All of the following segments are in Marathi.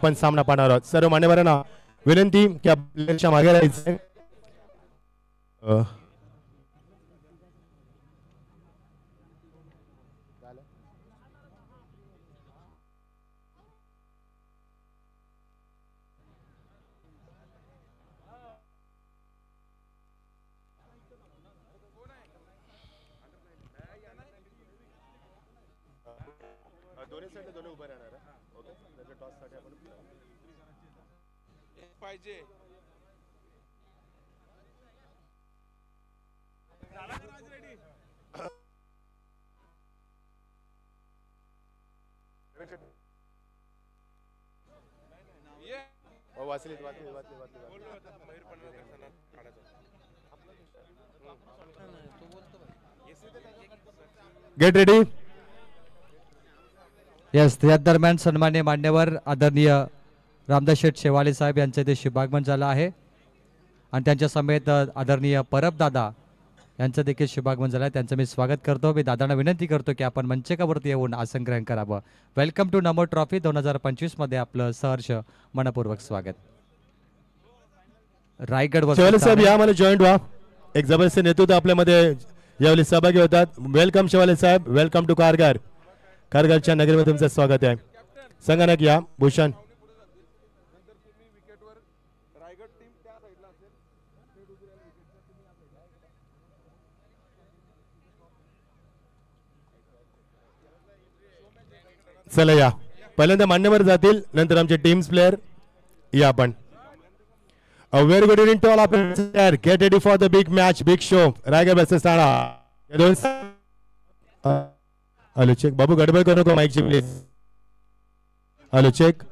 आपण सामना पाहणार आहोत. सर्व मान्यवरांना विनंती की आपल्या मागे राहायचं. दोन्ही साईडला दोन्ही उभे राहणार. ओके, त्याच्या टॉस साठी आपण पाहिजे. वाचली वाचली वाचली वाचली. Get ready. यस, या दरम्यान सन्मान्य मान्यवर आदरणीय रामदास शेठ शेवाले साहेब यांचे इथे शुभागमन झालं आहे आणि त्यांच्या समेत आदरणीय परब दादा यांचं देखील शुभागमन झालं आहे. त्यांचं मी स्वागत करतो. मी दादांना विनंती करतो की आपण मंचकावरती येऊन आसन ग्रहण करावं. वेलकम टू नमो ट्रॉफी 2025 मध्ये आपलं सहर्ष मनपूर्वक स्वागत. रायगड शेवाले साहेब यामध्ये जॉईंट व्हा. एक जबरदस्त नेतृत्व आपल्यामध्ये यावेळी सहभागी होतात. वेलकम शेवाले साहेब. Welcome to Kargar. कारगरच्या नगरीमध्ये तुमचं स्वागत आहे. संगणक या भूषण. चला या. पहिल्यांदा मान्यवर जातील, नंतर आमचे टीम्स प्लेयर या. आपण very good evening to all of player. Get ready for the big match, big show. Raigad versus Thana. Hello check. बाबू गडबड करू नको माईकची please. Hello check.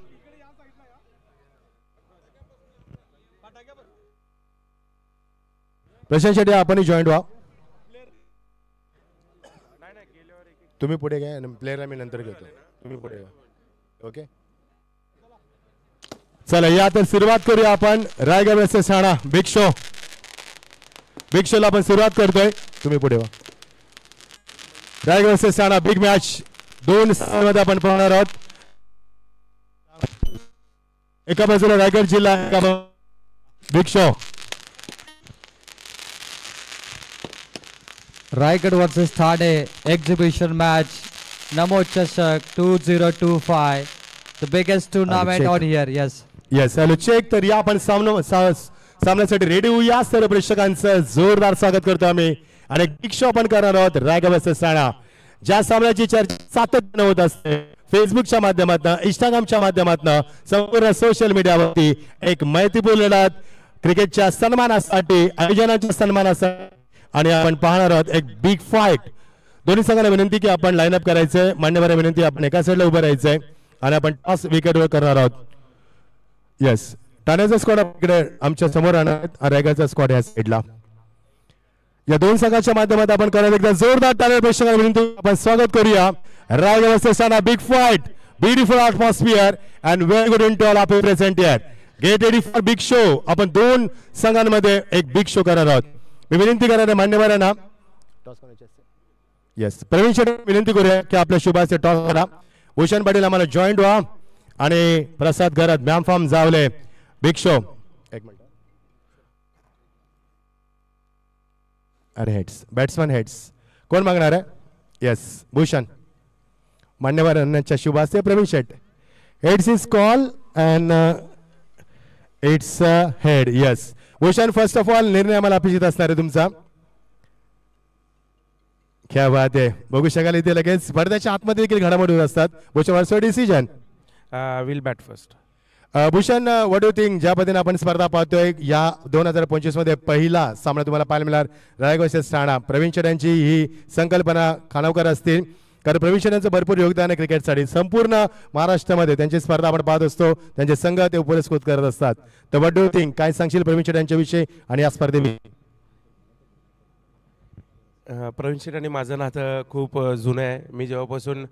Prashant Shetty आपण जॉईंट व्हा. तुम्ही पुढे घ्या. प्लेअरला मी नंतर घेतो. तुम्ही पुढे घ्या. ओके, चला या. तर सुरुवात करूया आपण Raigad versus Thana big show. Big शोला आपण सुरुवात करतोय. तुम्ही पुढे व्हा. Raigad versus Thana big match. दोन मध्ये आपण पाहणार आहोत. एका बाजूला रायगड जिल्हा, एका big show. Raigad versus Thane exhibition match Namo चषक 2025, the biggest tournament on here. Yes, hello check. तर या आपण सामन्यासाठी रेडी होऊया. सर्व प्रेक्षकांचं जोरदार स्वागत करतो आम्ही आणि बिग शो आपण करणार आहोत रायगड वर्सेस ठाणा. ज्या सामन्याची चर्चा सातत्याने होत असते फेसबुकच्या माध्यमातून, इंस्टाग्रामच्या माध्यमातून, संपूर्ण सोशल मीडियावरती एक मैत्रीपूर्ण लढत क्रिकेटच्या सन्मानासाठी, आयोजनाच्या सन्मानासाठी आणि आपण पाहणार आहोत एक बिग फाईट. दोन्ही संघांना विनंती की आपण लाईनअप करायचंय. मान्यवरांना विनंती आपण एका साईडला उभं राहायचंय आणि आपण टॉस विकेटवर करणार आहोत. येस, ठाण्याचा स्क्वॉड इकडे आमच्या समोर राहणार, रायगडचा स्क्वॉड या साईडला. या दोन संघाच्या माध्यमातून आपण करत एकदा जोरदार टाळ्या प्रेक्षकांना विनंती आपण स्वागत करूया. Raigad versus Thana big fight, beautiful atmosphere and very good in to all of you present here. Get ready for big show. आपण दोन संघांमध्ये एक बिग शो करणार आहोत. मी विनंती करणार मान्यवरांना. येस, प्रवीण शेट्टी विनंती करूया की आपल्या शुभाचे टॉस करा. भूषण पाटील आम्हाला जॉईंट व्हा आणि प्रसाद घरात, मॅम फॉर्म जावले. Big show. एक मिनिट. अरे हेड्स, बॅट्समॅन हेड्स कोण मागणार आहे? येस, भूषण. मान्यवरांच्या शुभाचे Pravin Shet. Heads is call and it's head. Yes Bhushan, first of all निर्णय आम्हाला अपेक्षित असणार आहे तुमचा. क्या बात आहे. बघू शकाल इथे लगेच स्पर्धेच्या आतमध्ये देखील घडामोडी होत असतात. Bhushan, what's your decision? Will bat first. Bhushan, what do think? ज्या पद्धतीने आपण स्पर्धा पाहतोय या 2025 मध्ये पहिला सामना तुम्हाला पाहायला मिळणार रायगड वर्सेस ठाणा. प्रवीण शेट यांची ही संकल्पना खानावकर असतील, कारण प्रवीण शेट यांचं भरपूर योगदान आहे क्रिकेटसाठी. संपूर्ण महाराष्ट्रामध्ये त्यांची स्पर्धा आपण पाहत असतो, त्यांचे संघ ते पुरस्कृत करत असतात. तर व्हॉट डू थिंक, काय सांगशील प्रवीण शेट यांच्याविषयी आणि या स्पर्धेविषयी? प्रवीण शेट आणि माझं नातं खूप जुनं आहे. मी जेव्हापासून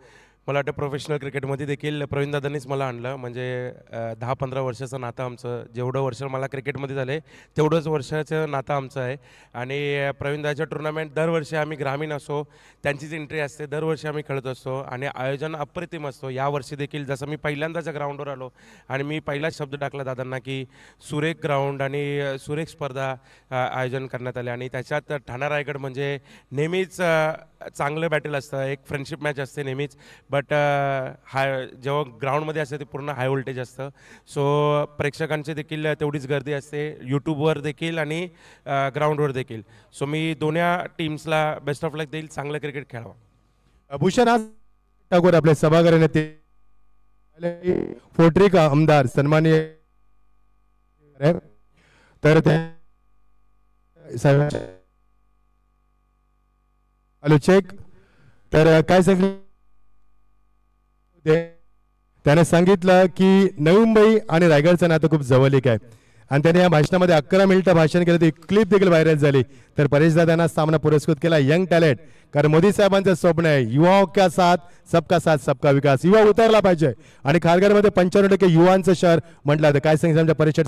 मला वाटतं प्रोफेशनल क्रिकेटमध्ये देखील प्रवीणदादांनीच मला आणलं. म्हणजे 10-15 वर्षाचं नातं आमचं. जेवढं वर्ष मला क्रिकेटमध्ये झाले तेवढंच वर्षाचं नातं आमचं आहे. आणि प्रवीणदाच्या टुर्नामेंट दरवर्षी आम्ही ग्रामीण असो त्यांचीच एंट्री असते, दरवर्षी आम्ही खेळत असतो आणि आयोजन अप्रतिम असतो. यावर्षी देखील जसं मी पहिल्यांदाच्या ग्राउंडवर आलो आणि मी पहिलाच शब्द टाकला दादांना की सुरेख ग्राउंड आणि सुरेख स्पर्धा आयोजन करण्यात आले. आणि त्याच्यात ठाणा रायगड म्हणजे नेहमीच चांगलं बॅटल असतं, एक फ्रेंडशिप मॅच असते नेहमीच. बट जेव्हा ग्राउंडमध्ये असते ते पूर्ण हाय व्होल्टेज असतं. सो प्रेक्षकांची देखील तेवढीच गर्दी असते, यूट्यूबवर देखील आणि ग्राउंडवर देखील. सो मी दोन्ही टीम्सला बेस्ट ऑफ लक देईल, चांगलं क्रिकेट खेळावं. भूषण आज ठाकूर आपले सभागृह नेते फोटरी का आमदार सन्माननीय तर हॅलो चेक. तर काय सांगितलं त्याने सांगितलं की नवी मुंबई आणि रायगडचं नातं खूप जवळीक आहे आणि त्याने या भाषणामध्ये 11 मिनिटं भाषण केलं. ती क्लिप देखील व्हायरल झाली. तर परेश दादांना सामना पुरस्कृत केला यंग टॅलेंट. कारण मोदी साहेबांचं स्वप्न आहे युवाओं का साथ सबका विकास. युवा उतरला पाहिजे आणि खारघरमध्ये 95% युवांचं शहर म्हटलं तर काय सांगितलं आमच्या परिषद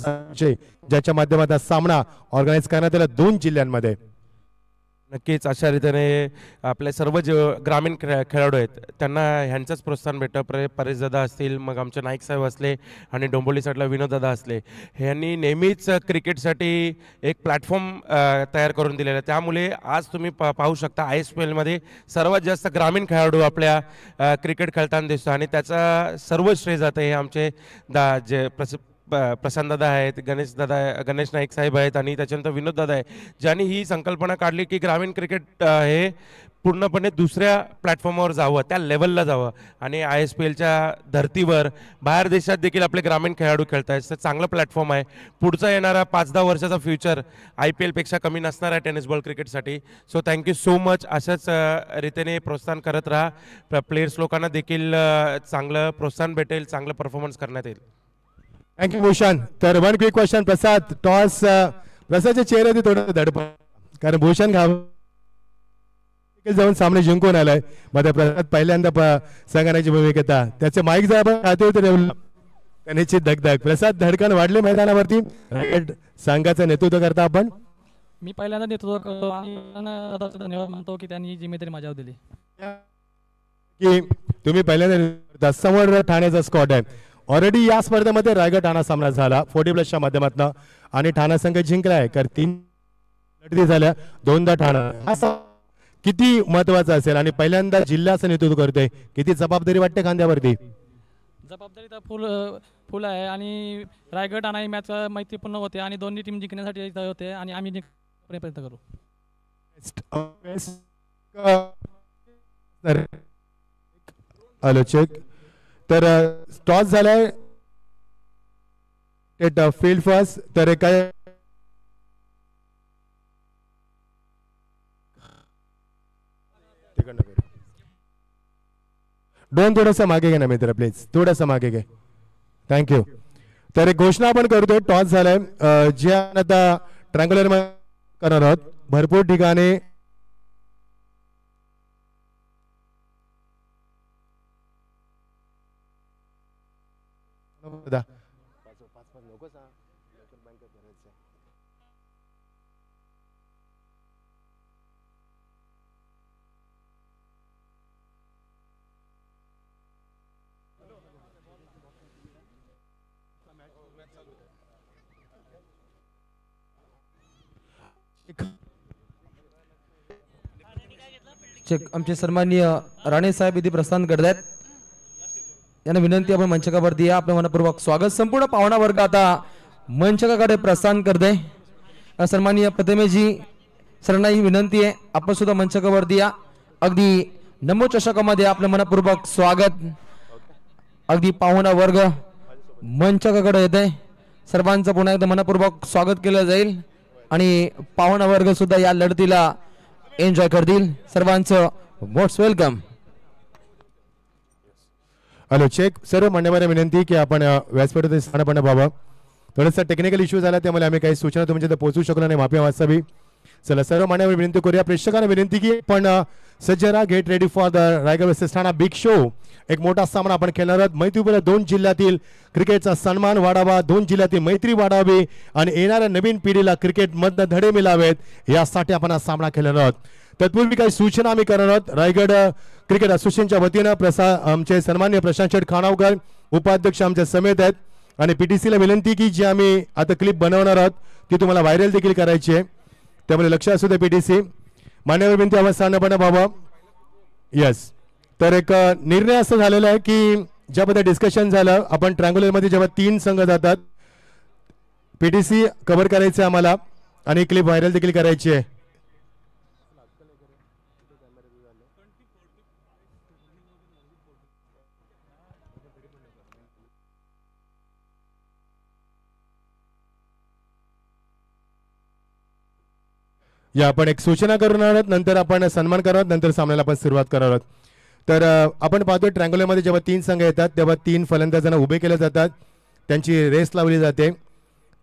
ज्याच्या माध्यमातून सामना ऑर्गनाईज करण्यात आला 2 जिल्ह्यांमध्ये. नक्कीच अशा रीतीने आपले सर्व जे ग्रामीण खेळाडू आहेत त्यांना ह्यांचंच प्रोत्साहन भेटतं. परेशदादा असतील, मग आमचे नाईक साहेब असले आणि डोंबिवली साईडला विनोददादा असले, ह्यांनी नेहमीच क्रिकेटसाठी एक प्लॅटफॉर्म तयार करून दिलेला आहे. त्यामुळे आज तुम्ही पाहू शकता ISPL मध्ये सर्वात जास्त ग्रामीण खेळाडू आपल्या क्रिकेट खेळताना दिसतो आणि त्याचा सर्व श्रेय जातं हे आमचे जे प्रशांतदादा आहेत, गणेश नाईक साहेब आहेत आणि त्याच्यानंतर विनोददादा आहे, ज्यांनी ही संकल्पना काढली की ग्रामीण क्रिकेट हे पूर्णपणे दुसऱ्या प्लॅटफॉर्मवर जावं, त्या लेवलला जावं. आणि ISPLच्या धर्तीवर बाहेर देशात देखील आपले ग्रामीण खेळाडू खेळत आहेत. तर चांगलं प्लॅटफॉर्म आहे. पुढचा येणारा 5-10 वर्षाचा फ्युचर IPLपेक्षा कमी नसणार आहे टेनिस बॉल क्रिकेटसाठी. So thank you so much. अशाच रीतीने प्रोत्साहन करत राहा. प्लेयर्स लोकांना देखील चांगलं प्रोत्साहन भेटेल, चांगलं परफॉर्मन्स करण्यात येईल. थँक्यू भूषण. तर वन क्विक क्वेश्चन प्रसाद. टॉस प्रसादच्या चेहऱ्यात थोडं धडपड कारण भूषण जाऊन सामने जिंकून आलाय. मध्ये प्रसाद पहिल्यांदा संघाची भूमिका त्याचे माईक जर आपण खाते होते त्याची धगधग. प्रसाद धडकन वाढले मैदानावरती. संघाचं नेतृत्व करता आपण. मी पहिल्यांदा नेतृत्व करतो आणि धन्यवाद मानतो की त्यांनी जिम्मेदारी माझ्यावर दिली. की तुम्ही पहिल्यांदा समोर ठाण्याचा स्कॉट आहे. ऑलरेडी या स्पर्धेमध्ये रायगड ठाणा सामना झाला 40+ माध्यमातून आणि ठाणा संघ जिंकलाय. कारण 3 लढती झाल्या, 2दा ठाणा. किती महत्वाचं असेल आणि पहिल्यांदा जिल्ह्याचं नेतृत्व करतोय, किती जबाबदारी वाटते खांद्यावरती? जबाबदारी तर फुल आहे आणि रायगड आणि मॅच मैत्रीपूर्ण होते आणि दोन्ही टीम जिंकण्यासाठी होते आणि आम्ही प्रयत्न करू. Hello check. तर टॉस झालाय फील्ड फर्स्ट. तर काय डोन थोडंसं मागे घे ना मित्र, प्लीज थोडंसं मागे घे. थँक्यू. तर एक घोषणा आपण करतोय. टॉस झालाय जे आता ट्रँग्युलर करणार आहोत. भरपूर ठिकाणी आमचे सन्माननीय राणे साहेब इथे प्रस्थान करत आहेत. यांना विनंती आपण मंचकावरती या. आपलं मनपूर्वक स्वागत. संपूर्ण पाहुणा वर्ग आता मंचकाकडे प्रस्थान करते. सन्माननीय प्रतिमेजी सरांना ही विनंती आहे आपण सुद्धा मंचकावरती या. अगदी नमो चषकामध्ये आपलं मनपूर्वक स्वागत. अगदी पाहुणा वर्ग मंचकाकडे येते. सर्वांचं पुन्हा एकदा मनपूर्वक स्वागत केलं जाईल आणि पाहुणा वर्ग सुद्धा या लढतीला एन्जॉय करतील. सर्वांचं मोस्ट वेलकम. Hello check. सर्व मान्यवर विनंती की आपण व्यासपीठावर स्थानपन्न व्हावं. थोडासा टेक्निकल इश्यू झाला त्यामुळे आम्ही काही सूचना तुमच्या पोहोचू शकलो नाही, माफी वाचावी. चला सर्व मान्यवर विनंती करूया, प्रेक्षकांना विनंती की पण सज्ज राहा, get ready for the Raigad versus Thana big show. एक मोठा सामना आपण खेळणार आहोत. मैत्रीपूर्ण दोन जिल्ह्यातील क्रिकेटचा सन्मान वाढावा, दोन जिल्ह्यातील मैत्री वाढावी आणि येणाऱ्या नवीन पिढीला क्रिकेटमधनं धडे मिळावेत यासाठी आपण हा सामना खेळणार आहोत. तत्पूर्वी काही सूचना आम्ही करणार आहोत. रायगड क्रिकेट असोसिएशनच्या वतीनं आमचे सन्मान्य प्रशांत शेठ खानावकर उपाध्यक्ष आमच्या समेत आहेत आणि पीटीसीला विनंती की जी आम्ही आता क्लिप बनवणार आहोत ती तुम्हाला व्हायरल देखील करायची आहे, त्यामुळे लक्ष असू दे पीटीसी. मान्यवर विनंती आवाज सांगणं बाबा. यस, तर एक निर्णय असं झालेला आहे की ज्याबद्दल डिस्कशन झालं, आपण ट्रँग्युलरमध्ये जेव्हा 3 संघ जातात पीटीसी कव्हर करायचं आम्हाला आणि क्लिप व्हायरल देखील करायची आहे. या आपण एक सूचना करणार आहोत, नंतर आपण सन्मान करणार आहोत, नंतर सामन्याला आपण सुरुवात करणार आहोत. तर आपण पाहतो ट्रँग्युलरमध्ये जेव्हा 3 संघ येतात तेव्हा 3 फलंदाजांना उभे केले जातात, त्यांची रेस लावली जाते.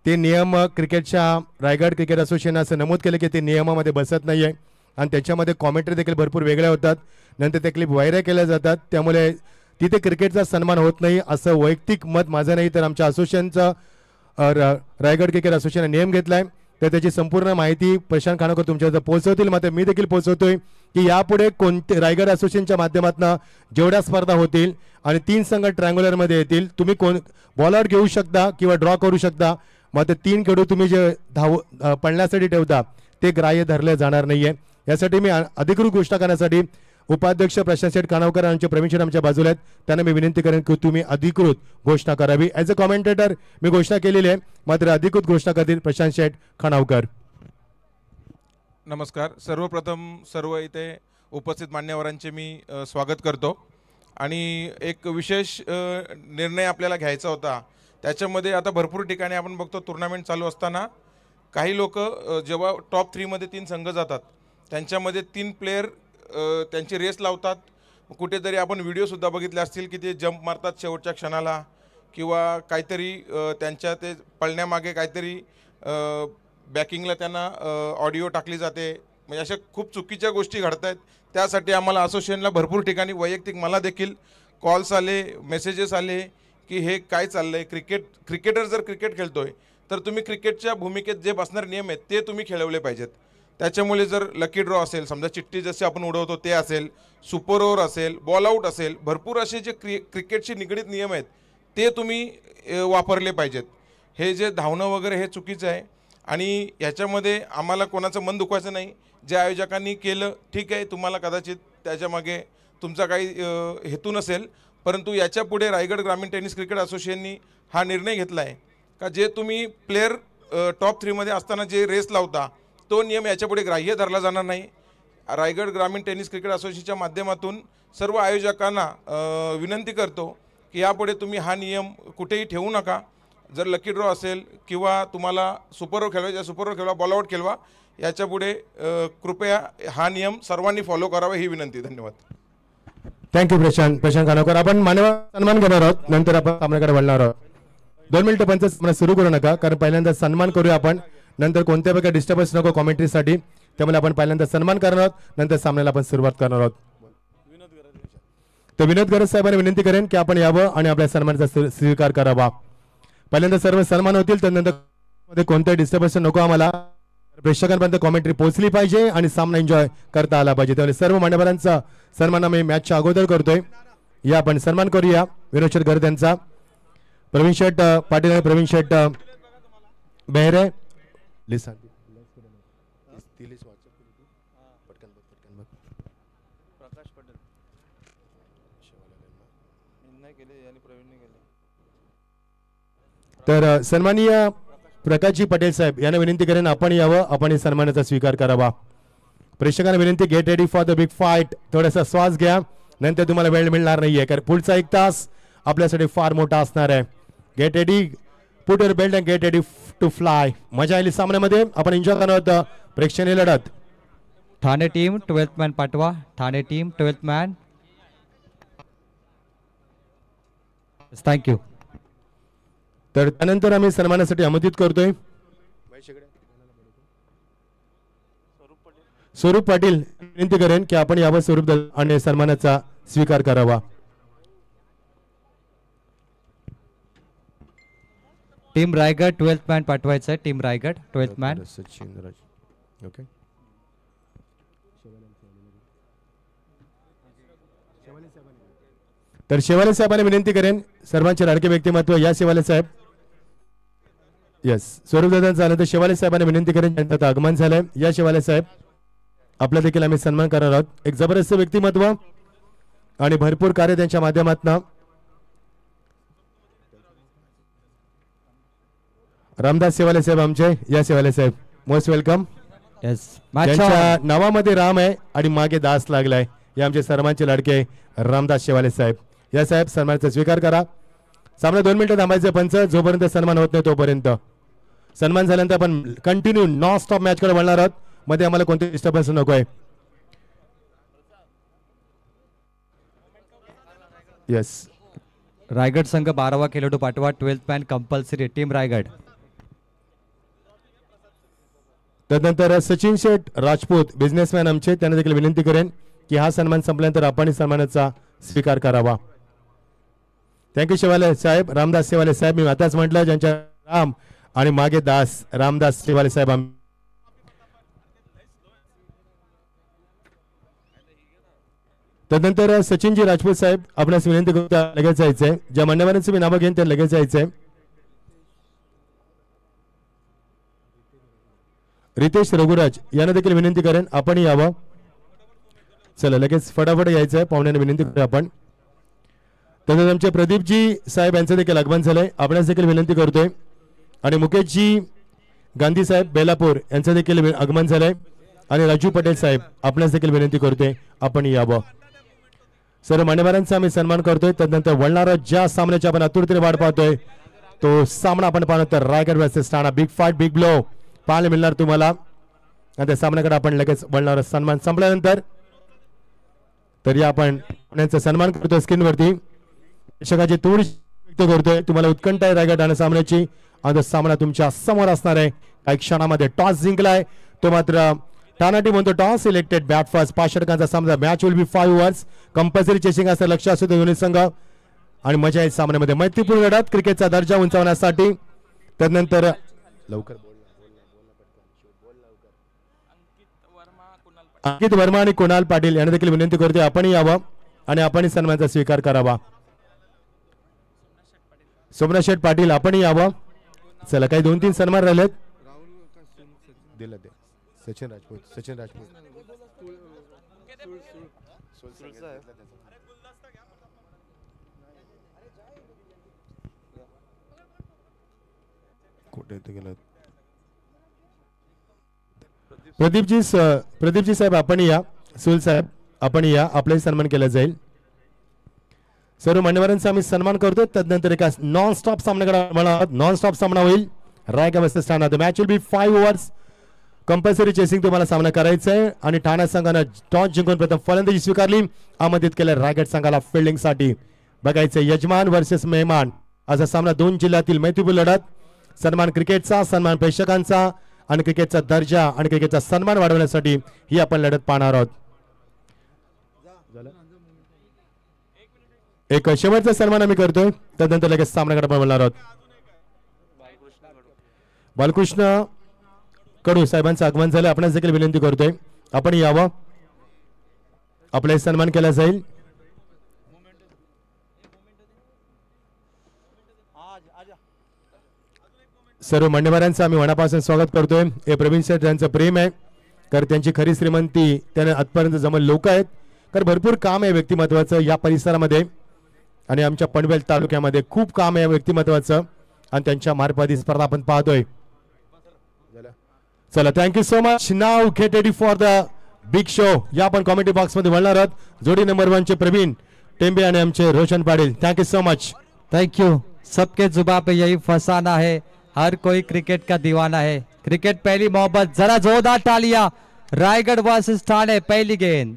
ते नियम क्रिकेटच्या रायगड क्रिकेट असोसिएशन असं नमूद केलं की ते नियमामध्ये बसत नाही आहे आणि त्याच्यामध्ये कॉमेंट्री देखील भरपूर वेगळ्या होतात, नंतर ते क्लिप व्हायरल केल्या जातात, त्यामुळे तिथे क्रिकेटचा सन्मान होत नाही असं वैयक्तिक मत माझं नाही तर आमच्या असोसिएशनचं रायगड क्रिकेट असोसिएशनने नियम घेतला आहे. तर त्याची संपूर्ण माहिती प्रशांत खानावकर तुमच्यावर पोहोचवतील, मात्र मी देखील पोहोचवतोय की यापुढे कोणते रायगड असोसिएशनच्या माध्यमातून जेवढ्या स्पर्धा होतील आणि 3 संघ ट्रँग्युलरमध्ये येतील, तुम्ही कोण बॉल आउट घेऊ शकता किंवा ड्रॉ करू शकता, मात्र 3 खेळू तुम्ही जे पळण्यासाठी ठेवता ते ग्राह्य धरले जाणार नाहीये. यासाठी मी अधिकृत घोषणा करण्यासाठी उपाध्यक्ष प्रशांत शेठ खानावकर यांचे प्रवीण शेठ आमच्या बाजूला आहेत, त्यांना मी विनंती करेन की तुम्ही अधिकृत घोषणा करावी. ॲज अ कॉमेंटेटर मी घोषणा केलेली आहे, मात्र अधिकृत घोषणा करतील प्रशांत शेठ खानावकर. नमस्कार. सर्वप्रथम सर्व इथे उपस्थित मान्यवरांचे मी स्वागत करतो आणि एक विशेष निर्णय आपल्याला घ्यायचा होता. त्याच्यामध्ये आता भरपूर ठिकाणी आपण बघतो टुर्नामेंट चालू असताना काही लोक जेव्हा टॉप 3 मध्ये 3 संघ जातात त्यांच्यामध्ये 3 प्लेयर त्यांची रेस लावतात. कुठेतरी आपण व्हिडिओसुद्धा बघितले असतील की ते जंप मारतात शेवटच्या क्षणाला किंवा काहीतरी त्यांच्या ते पळण्यामागे काहीतरी बॅकिंगला त्यांना ऑडिओ टाकली जाते. म्हणजे अशा खूप चुकीच्या गोष्टी घडत आहेत. त्यासाठी आम्हाला असोसिएशनला भरपूर ठिकाणी वैयक्तिक मला देखील कॉल्स आले, मेसेजेस आले की हे काय चाललं आहे. क्रिकेटर जर क्रिकेट खेळतोय तर तुम्ही क्रिकेटच्या भूमिकेत जे बसणारे नियम आहेत ते तुम्ही खेळवले पाहिजेत. त्याच्यामुळे जर लकी ड्रॉ असेल, समजा चिठ्ठी जशी आपण उडवतो ते असेल, सुपर ओव्हर असेल, बॉल आऊट असेल, भरपूर असे जे क्रिकेटशी निगडीत नियम आहेत ते तुम्ही वापरले पाहिजेत. हे जे धावणं वगैरे हे चुकीचं आहे आणि ह्याच्यामध्ये आम्हाला कोणाचं मन दुखवायचं नाही. जे आयोजकांनी केलं ठीक आहे, तुम्हाला कदाचित त्याच्यामागे तुमचा काही हेतू नसेल, परंतु याच्यापुढे रायगड ग्रामीण टेनिस क्रिकेट असोसिएशननी हा निर्णय घेतला आहे का जे तुम्ही प्लेयर टॉप 3 मध्ये असताना जे रेस लावता तो नियम याच्यापुढे ग्राह्य धरला जाणार नाही. रायगड ग्रामीण टेनिस क्रिकेट असोसिएशनच्या माध्यमातून सर्व आयोजकांना विनंती करतो की यापुढे तुम्ही हा नियम कुठेही ठेवू नका. जर लकी ड्रॉ असेल किंवा तुम्हाला सुपर ओव्हर खेळवायचा सुपर ओव्हर खेळवा, बॉल आऊट खेळवा, याच्यापुढे कृपया हा नियम सर्वांनी फॉलो करावा ही विनंती. धन्यवाद. थँक्यू प्रशांत खानावकर. आपण मान्यवर सन्मान करणार आहोत, नंतर आपण सामन्याकडे वळणार आहोत. 2 मिनिटं पंच सामना सुरू करू नका, कारण पहिल्यांदा सन्मान करूया आपण, नंतर कोणत्या प्रकारे डिस्टर्बन्स नको कॉमेंट्रीसाठी, त्यामुळे आपण पहिल्यांदा सन्मान करणार आहोत, नंतर सामन्याला आपण सुरुवात करणार आहोत. तर विनोद गरज साहेबांनी विनंती करेन की आपण यावं आणि आपल्या सन्मानाचा स्वीकार करावा. पहिल्यांदा सर्व सन्मान होतील, तर नंतर कोणत्याही डिस्टर्बन्स नको आम्हाला. प्रेक्षकांपर्यंत कॉमेंट्री पोहोचली पाहिजे आणि सामना एन्जॉय करता आला पाहिजे. त्यामुळे सर्व मान्यवरांचा सन्मान आम्ही मॅचच्या अगोदर करतोय. या आपण सन्मान करूया विनोद शेठ गरज यांचा, प्रवीण शेठ पाटील आणि प्रवीण शेठ बेहरे. तर सन्माननीय प्रकाशजी पटेल साहेब यांना विनंती करेन आपण यावं, आपण सन्मानाचा स्वीकार करावा. प्रेक्षकांना विनंती, gate ready for the big fight. थोडासा श्वास घ्या, नंतर तुम्हाला वेळ मिळणार नाहीये, कारण पुढचा 1 तास आपल्यासाठी फार मोठा असणार आहे. Get ready, put your belt and get ready to fly. मजा आली सामन्यामध्ये, आपण एन्जॉय करणार आहोत प्रेक्षणीय लढत. ठाणे टीम 12th मॅन पाठवा. Thane team 12th man. Thank you. तर त्यानंतर आम्ही सन्मानासाठी आमंत्रित करतोय स्वरूप पाटील विनंती करेन की आपण यावर स्वरूप आणि सन्मानाचा स्वीकार करावा. टीम रायगड 12th मॅन पाठवायचं आहे. Team Raigad 12th man. Sachin Raj. Okay. तर शेवाले साहेबांना विनंती करेन, सर्वांचे लाडके व्यक्तिमत्व या शेवाले साहेब. येस, स्वरूप दादा झालं तर शेवाले साहेबांना विनंती करेन, त्यांचं आगमन झालंय. या शेवाले साहेब आपला देखील आम्ही सन्मान करणार आहोत. एक जबरदस्त व्यक्तिमत्व आणि भरपूर कार्य त्यांच्या माध्यमातून. रामदास शेवाले साहेब आमचे, या शेवाले साहेब मोस्ट वेलकम. येस, त्यांच्या नावामध्ये राम आहे आणि मागे दास लागलाय. हे आमचे सर्वांचे लाडके रामदास शेवाले साहेब. या साहेब सन्मानाचा स्वीकार करा. सामना 2 मिनिटं थांबायचं पंच, जोपर्यंत सन्मान होत नाही तोपर्यंत. सन्मान झाल्यानंतर आपण कंटिन्यू नॉन स्टॉप मॅच कडे वळणार आहोत. मध्ये आम्हाला कोणते डिस्टर्बन्स नको आहे. येस, रायगड संघ 12वा खेळाडू पाठवा. 12th man compulsory team Raigad. त्यानंतर सचिन शेठ राजपूत बिझनेसमॅन आमचे, त्यांना देखील विनंती करेन की हा सन्मान संपल्यानंतर आपण सन्मानाचा स्वीकार करावा. थँक्यू शेवाले साहेब, रामदास शेवाले साहेब. मी आताच म्हटलं ज्यांच्या राम आणि मागे दास, रामदास शेवाले साहेब. त्यानंतर सचिनजी राजपूत साहेब, आपणास विनंती करतो लगेच जायचंय. ज्या मान्यवरांचं मी नावं घेईन ते लगेच जायचंय. रितेश रघुराज यांना देखील विनंती करेन आपण यावं. चला लगेच फटाफट यायचंय, पाहुण्यांना विनंती करूया आपण. तसंच आमचे प्रदीपजी साहेब यांचं देखील आगमन झालंय, आपणास देखील विनंती करतोय. आणि मुकेशजी गांधी साहेब बेलापूर यांचं देखील आगमन झालंय. आणि राजू पटेल साहेब, आपणास देखील विनंती करतोय आपण यावं. सर्व मान्यवरांचा आम्ही सन्मान करतोय. त्यानंतर वळणारा ज्या सामन्याची आपण आतुरतेने वाट पाहतोय तो सामना आपण पाहतो तर Raigad versus Thana. Big fight, big blow पाहायला मिळणार तुम्हाला. आणि त्या सामन्याकडे आपण लगेच वळणार. सन्मान संपल्यानंतर तरी आपण त्यांचा सन्मान करतोय स्क्रीनवरती. प्रेक्षकाची तोड व्यक्त करतोय. तुम्हाला उत्कंठ आहे रायगड ठाणा सामन्याची. आणि सामना तुमच्या समोर असणार आहे. काही क्षणामध्ये टॉस जिंकलाय तो मात्र ठाणा टीम म्हणतो टॉस सिलेक्टेड बॅट फर्स्ट. 5 षटकांचा सामना. Match will be 5 overs. Compulsory chasing असं लक्ष असू दे दोन्ही संघ. आणि मजा आहे सामन्यामध्ये. मैत्रीपूर्ण लढत क्रिकेटचा दर्जा उंचावण्यासाठी. त्यानंतर लवकर अंकित वर्मा आणि कुणाल पाटील यांना देखील विनंती करते आपण यावं आणि आपण सन्मानाचा स्वीकार करावा. सोमनाथ शेठ पाटील आपण यावं. चला काही 2-3 सन्मान राहिलेत. दिलं ते सचिन राजपूत. सचिन राजपूत कुठे गेलं. प्रदीपजी साहेब आपण या. सुल साहेब आपण या. आपलाही सन्मान केला जाईल. सर्व मान्यवरांचा आम्ही सन्मान करतो. त्यानंतर एका नॉन स्टॉप सामन्याकडे नॉन स्टॉप सामना होईल Raigad versus Thana. The match will be 5 overs. Compulsory chasing तुम्हाला सामना करायचा आहे. आणि ठाणा संघानं टॉस जिंकून प्रथम फलंदाजी स्वीकारली. आमंत्रित केलं रायगड संघाला फिल्डिंगसाठी. बघायचं यजमान वर्सेस मेहमान असा सामना. 2 जिल्ह्यातील मैत्रीपूर्ण लढत. सन्मान क्रिकेटचा, सन्मान प्रेक्षकांचा आणि क्रिकेटचा दर्जा आणि क्रिकेटचा सन्मान वाढवण्यासाठी ही आपण लढत पाहणार आहोत. एक शेवटचा सन्मान आम्ही करतोय. त्यानंतर लगेच सामन्याकडे आपण बोलणार आहोत. बालकृष्ण कडू साहेबांचं आगमन झालं. आपणास देखील विनंती करतोय आपण यावं. आपला सन्मान केला जाईल. सर्व मान्यवरांचं आम्ही मनापासून स्वागत करतोय. हे प्रवीण शेठ यांचं प्रेम आहे. कारण त्यांची खरी श्रीमंती त्यांना आजपर्यंत जमल लोक आहेत. कारण भरपूर काम आहे व्यक्तिमत्वाचं या परिसरामध्ये आणि आमच्या पनवेल तालुक्यामध्ये खूप काम आहे व्यक्तिमत्वाचं आणि त्यांच्या मार्फत स्पर्धा आपण पाहतोय. चला thank you so much. Now gate ready for the big show. या आपण कॉमेंट्री बॉक्स मध्ये बोलणार आहोत. जोडी नंबर 1 चे प्रवीण टेंबे आणि आमचे Roshan Patil. Thank you so much. Thank you. सबके जुबा पे यही फसाना है. हर कोई क्रिकेट का दीवाना है. क्रिकेट पहली मोहब्बत. जरा जोरदार तालियां. रायगढ़ वर्सेस ठाणे. पहली गेंद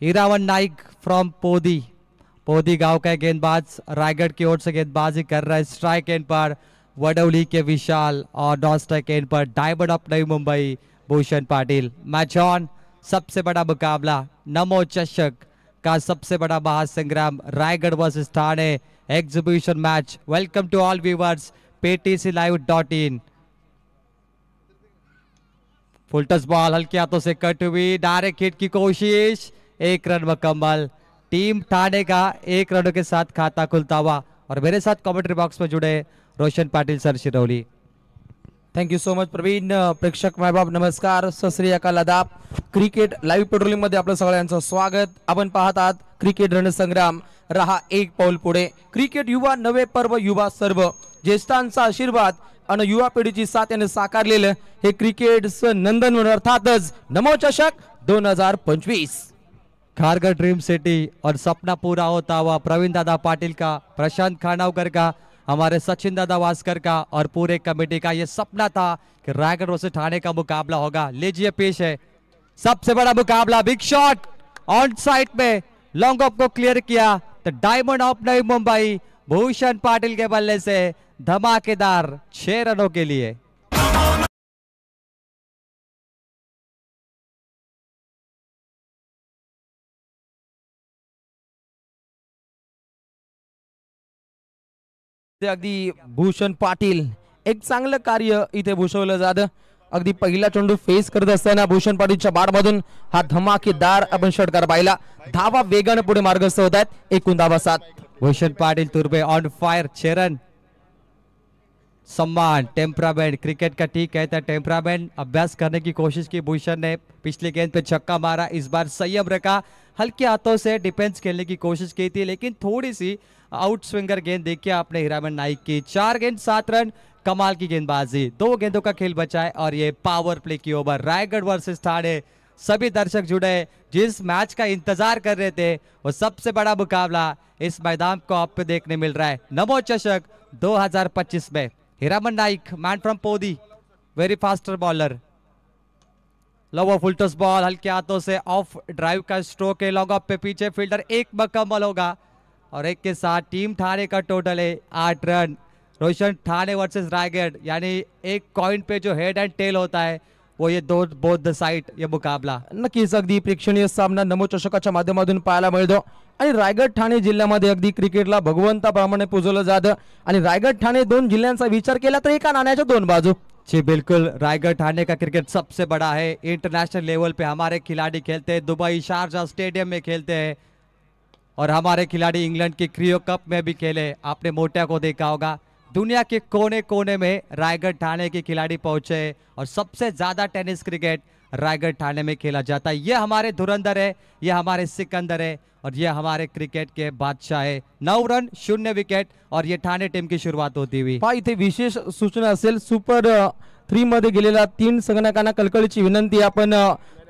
हीरावन नाइक फ्रॉम पोदी. पोदी गांव का गेंदबाज रायगढ़ की ओर से गेंदबाजी कर रहा है. स्ट्राइक एंड पर वडौली के विशाल और नॉन स्ट्राइक एंड पर डायमंड ऑफ नई मुंबई भूषण पाटिल। मैच ऑन, सबसे बड़ा मुकाबला नमो चषक का सबसे बड़ा महासंग्राम Raigarh versus Thane exhibition match. Welcome to all viewers ptclive.in। Full touch ball हल्के हाथों से कट हुई, डायरेक्ट हिट की कोशिश, 1 रन मुकम्मल। टीम ठाणे का 1 रनों के साथ खाता खुलता हुआ। और मेरे साथ कमेंट्री बॉक्स में जुड़े Roshan Patil sir Shirauli. Thank you so much Pravin. प्रेक्षक मायबाप नमस्कार, सत श्री अकाल, आदाब। क्रिकेट लाईव्ह पेट्रोलिंग मध्ये आपलं सगळ्यांचं स्वागत। आपण पाहत आहात क्रिकेट रणसंग्राम, रहा एक पाऊल पुढे। क्रिकेट युवा नवे पर्व, युवा सर्व, ज्येष्ठांचा आशीर्वाद आणि युवा पिढीची साथ याने साकारलेलं हे क्रिकेटचं नंदन अर्थातच नमो चषक 2025। खारघर ड्रीम सिटी और सपना पूरा होता हुआ प्रवीण दादा पाटिल का, प्रशांत खानावकर का, हमारे सचिन दादा वास्कर का और पूरे कमेटी का ये सपना था कि रायगढ़ वर्सेस ठाणे का मुकाबला होगा। लीजिए पेश है सबसे बड़ा मुकाबला। बिग शॉट ऑन साइड में लॉन्ग ऑफ को क्लियर किया तो डायमंड ऑफ नई मुंबई भूषण पाटिल के बल्ले से धमाकेदार 6 रनों के लिए। अगदी भूषण पाटील एक चांगलं कार्य इथे भूषवलं जातं। अगदी पहिला चेंडू फेस करत असताना भूषण पाटीलच्या बॅटमधून हा धमाकेदार आपण षटकार पाहिला। धावा वेगाने पुढे मार्गस्थ होत आहेत, एकूण धावा 7। Bhushan Patil Turbe on fire, 6 run. सम्मान, टेम्परामेंट, क्रिकेट का ठीक कहता है टेम्परामेंट। अभ्यास करने की कोशिश की भूषण ने, पिछले गेंद पे छक्का मारा, इस बार संयम रखा, हल्के हाथों से डिफेंस खेलने की कोशिश की थी, लेकिन थोड़ी सी आउट स्विंगर गेंद देखिए आपने हीरामन नाइक की। 4 गेंद 7 रन, कमाल की गेंदबाजी। 2 गेंदों का खेल बचा है और ये पावर प्ले की ओवर। रायगढ़ वर्सेस ठाणे, सभी दर्शक जुड़े जिस मैच का इंतजार कर रहे थे, वो सबसे बड़ा मुकाबला इस मैदान को आप पे देखने मिल रहा है। नमो चषक 2025 में Hiraman Naik, man from Podi, very faster bowler. Lower full toss ball हल्के हाथों से ऑफ ड्राइव का स्ट्रोक है, लॉन्ग ऑफ पे पीछे फील्डर 1 मुकम्मल होगा और 1 के साथ टीम ठाणे का टोटल है 8 रन। रोशन, ठाणे वर्सेस रायगढ़, यानी एक कॉइन पे जो हेड एंड टेल होता है वो ये बोथ द साइड ये मुकाबला। नक्कीच अगदी प्रेक्षणीय सामना नमो चषकाच्या माध्यमातून पाहायला मिळतो आणि रायगड ठाणे जिल्ह्यामध्ये अगदी क्रिकेटला भगवंताप्रमाणे पूजवलं जातं आणि रायगड ठाणे 2 जिल्ह्यांचा विचार केला तर एका नाण्याच्या 2 बाजू। जी बिल्कुल, रायगढ़ ठाणे का क्रिकेट सबसे बड़ा है। इंटरनेशनल लेवल पे हमारे खिलाड़ी खेलते हैं, दुबई शारजा स्टेडियम में खेलते हैं और हमारे खिलाड़ी इंग्लैंड के क्रियो कप में भी खेले। आपने मोटिया को देखा होगा, दुनिया के कोने कोने में रायगढ़ ठाणे के खिलाड़ी पहुंचे और सबसे ज्यादा टेनिस क्रिकेट रायगढ़ ठाणे में खेला जाता है। ये हमारे धुरंधर है, ये हमारे सिकंदर है और ये हमारे क्रिकेट के बादशाह है। 9 रन 0 विकेट और ये ठाणे टीम की शुरुआत होती हुई। पहा इथे विशेष सूचना असेल, सुपर 3 मध्ये गेलेला 3 संघटकांना कळकळीची विनंती, आपण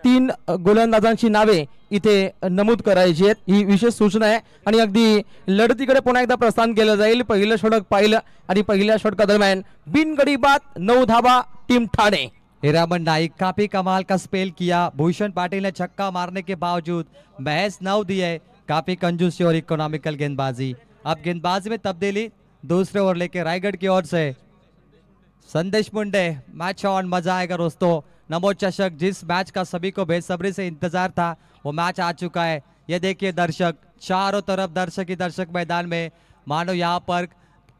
3 गोलंदाजांची नावे इथे नमूद करायची आहेत, ही विशेष सूचना आहे। आणि अगदी लढतीकडे पुन्हा एकदा प्रस्थान केलं जाईल। पहिलं षटक पाहिलं आणि पहिल्या षटकादरम्यान बिनगडी बाद 9 धावा टीम ठाणे। हीरामन नाइक काफी कमाल का स्पेल किया, भूषण पाटिल ने छक्का मारने के बावजूद महज 9 दिए। काफी कंजूसी और इकोनॉमिकल गेंदबाजी। अब गेंदबाजी में तब्दीली, दूसरे ओवर लेके रायगढ़ की ओर से संदेश मुंडे। मैच ऑन, मजा आएगा दोस्तों। नमो चषक, जिस मैच का सभी को बेसब्री से इंतजार था वो मैच आ चुका है। ये देखिए दर्शक, चारों तरफ दर्शक ही दर्शक मैदान में, मानो यहाँ पर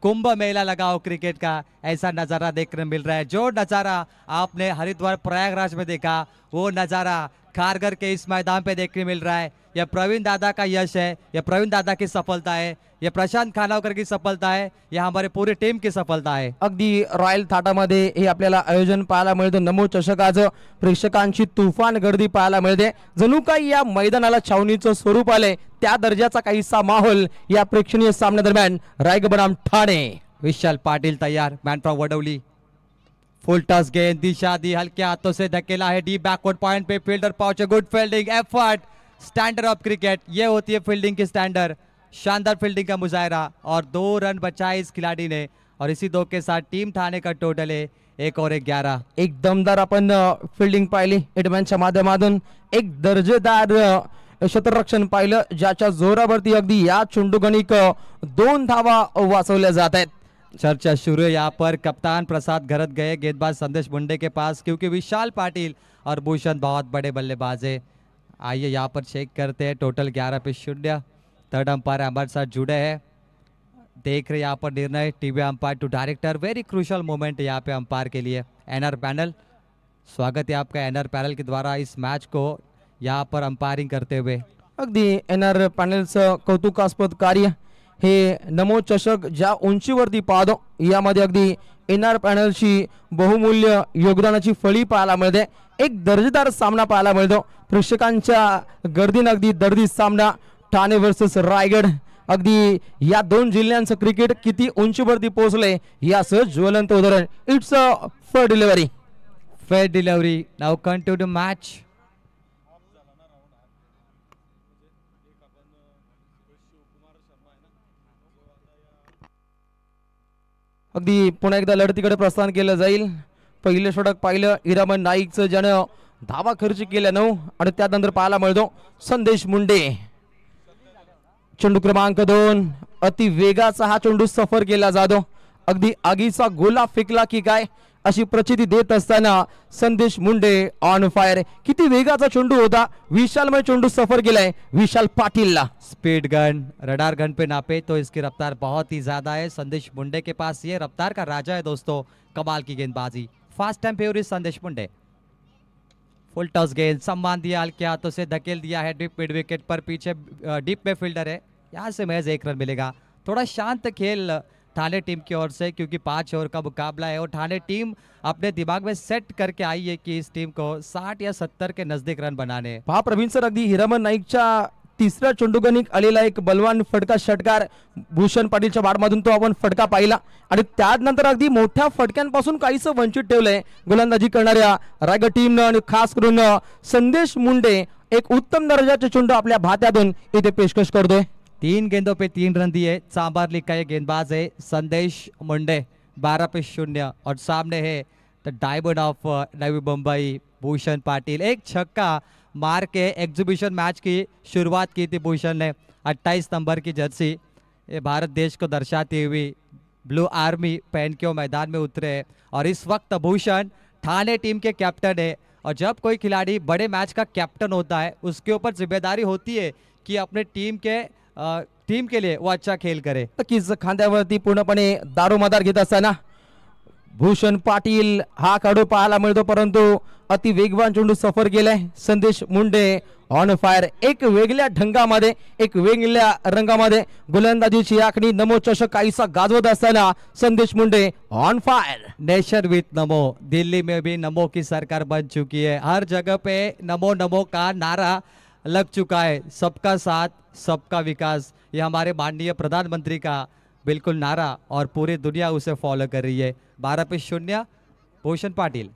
कुंभ मेला लगा हो क्रिकेट का, ऐसा नज़ारा देखने मिल रहा है। जो नज़ारा आपने हरिद्वार प्रयागराज में देखा, वो नज़ारा खारघर के इस मैदान पे देखने मिल रहा है। यह प्रवीण दादा का यश है, यह प्रवीण दादा की सफलता है, यह प्रशांत खानावकर की सफलता है, यह हमारे पूरी टीम की सफलता है। अगदी रॉयल थाटामध्ये हे आपल्याला आयोजन पाहायला मिळतं। नमो चषकाचं प्रेक्षकांची तुफान गर्दी पाहायला मिळते, जणू काही या मैदानाला छावणीचं स्वरूप आले, त्या दर्जाचा काहीसा माहोल या प्रेक्षणीय सामन्यादरम्यान रायगढ़ बनाम ठाणे। विशाल पाटिल तैयार, मैन फ्रॉम वडौली। फुल टॉस गेंद दिशा दी, हल्के हाथों से धकेला है डीप बैकवर्ड पॉइंट पे, फील्डर पहुंचे, good fielding effort, standard of cricket, ये होती है फील्डिंग की स्टैंडर्ड। शानदार फील्डिंग का मुजाहरा और 2 रन बचाए इस खिलाड़ी ने और इसी 2 के साथ टीम ठाणे का टोटल है 1 और 11। एक दमदार आपण फील्डिंग पाहिली एडमॅनच्या माध्यमातून, एक दर्जेदार क्षेत्ररक्षण पाहिलं, ज्याच्या जोरावरती अगदी या चेंडूगणिक 2 धावा वाचवल्या जात आहेत। चर्चा शुरू है यहाँ पर। कप्तान प्रसाद गरत गए गेंदबाज संदेश मुंडे के पास, क्योंकि विशाल पाटिल और भूषण बहुत बड़े बल्लेबाज है। आइए यहाँ पर चेक करते हैं। टोटल 11 पे 0। थर्ड अंपायर हमारे साथ जुड़े हैं, देख रहे यहाँ पर निर्णय। TV umpire to director, very crucial moment यहाँ पे अंपायर के लिए। एनआर पैनल, स्वागत है आपका एनआर पैनल के द्वारा इस मॅच को यहाँ पर अंपायरिंग करते हुए। अगदी एनआर पॅनलचं कौतुकास्पद कार्य हे नमो चषक ज्या उंचीवरती पाहतो यामध्ये अगदी एनआर पॅनलची बहुमूल्य योगदानाची फळी पाहायला मिळते। एक दर्जेदार सामना पाहायला मिळतो। प्रेक्षकांच्या गर्दीने अगदी दर्दी सामना ठाणे वर्सेस रायगड। अगदी या दोन जिल्ह्यांचं क्रिकेट किती उंचीवरती पोहोचले याचं ज्वलंत उदाहरण। It's a fair delivery, fair delivery. Now continue match. अगदी पुन्हा एकदा लढतीकडे प्रस्थान केलं जाईल। पहिलं षटक पाहिलं हिरामन नाईकचं, ज्यानं धावा खर्च केल्या 9 आणि त्यानंतर पाहायला मिळतो संदेश मुंडे। चेंडू क्रमांक 2, अति वेगाचा हा चेंडू सफर केला जातो। अगदी आगीचा गोला फेकला की काय अशी प्रचिती देत असताना संदेश मुंडे ऑन फायर। किती वेगाचा चेंडू होता, विशालमय चेंडू सफर केलाय विशाल पाटिलला। स्पीड गन, रडार गन पे नापे तो इसकी रफ्तार बहुत ही ज्यादा है। संदेश मुंडे के पास ये रफ्तार का राजा है दोस्तों। कमाल की गेंदबाजी, फास्ट एंड फेवरेट संदेश मुंडे। फुल टॉस गेंद, सम्मान दिया हल्के हाथों से, धकेल दिया है डीप मिड विकेट पर। पीछे डीप में फील्डर है, यहाँ से महज 1 रन मिलेगा। थोड़ा शांत खेल ठाणे टीम की ओर से, क्योंकि 5 ओवर का मुकाबला है और ठाणे टीम अपने दिमाग में सेट करके आई है कि इस टीम को 60 या 70 के नजदीक रन बनाने। पहा प्रवीण सर, अगदी हिरामन नाईकच्या तिसऱ्या चेंडूगणिक आलेला एक बलवान फटका षटकार भूषण पाटीलच्या बाडमधून तो आपण फटका पाहिला आणि त्यानंतर अगदी मोठ्या फटक्यांपासून काहीसं वंचित ठेवलंय गोलंदाजी करणाऱ्या रायगड टीमनं। आणि खास करून संदेश मुंडे एक उत्तम दर्जाचे चेंडू आपल्या भात्यातून इथे पेशकश करतोय। 3 गेंदों पे 3 रन दिए। सांबार लीग का ये गेंदबाज है संदेश मुंडे। 12 पे 0 और सामने है the diamond of Navi Mumbai Bhushan Patil. एक छक्का मार के एग्जीबिशन मैच की शुरुआत की थी भूषण ने। 28 नंबर की जर्सी ये भारत देश को दर्शाती हुई ब्लू आर्मी पहन के वो मैदान में उतरे और इस वक्त भूषण ठाणे टीम के कैप्टन है। और जब कोई खिलाड़ी बड़े मैच का कैप्टन होता है उसके ऊपर जिम्मेदारी होती है कि अपने टीम के लिए वो अच्छा खेल करे। नक्कीच खांद्यावरती पूर्णपणे दारोमदार घेत असताना भूषण पाटील हा खेळाडू पाहायला मिळतो, परंतु अति वेगवान चेंडू सफर केलाय संदेश मुंडे ऑन फायर। एक वेगळ्या ढंगामध्ये, एक वेगळ्या रंगामध्ये गोलंदाजीची आखणी नमो चषक काहीसा गाजवत असताना Sandesh Munde on fire. Nation with Namo, Delhi में भी नमो की सरकार बन चुकी है। हर जगह पे नमो नमो का नारा लग चुका है। सबका साथ सबका विकास, ये हमारे माननीय प्रधानमंत्री का बिल्कुल नारा और पूरी दुनिया उसे फॉलो कर रही है। 12 पे 0 भूषण पाटिल।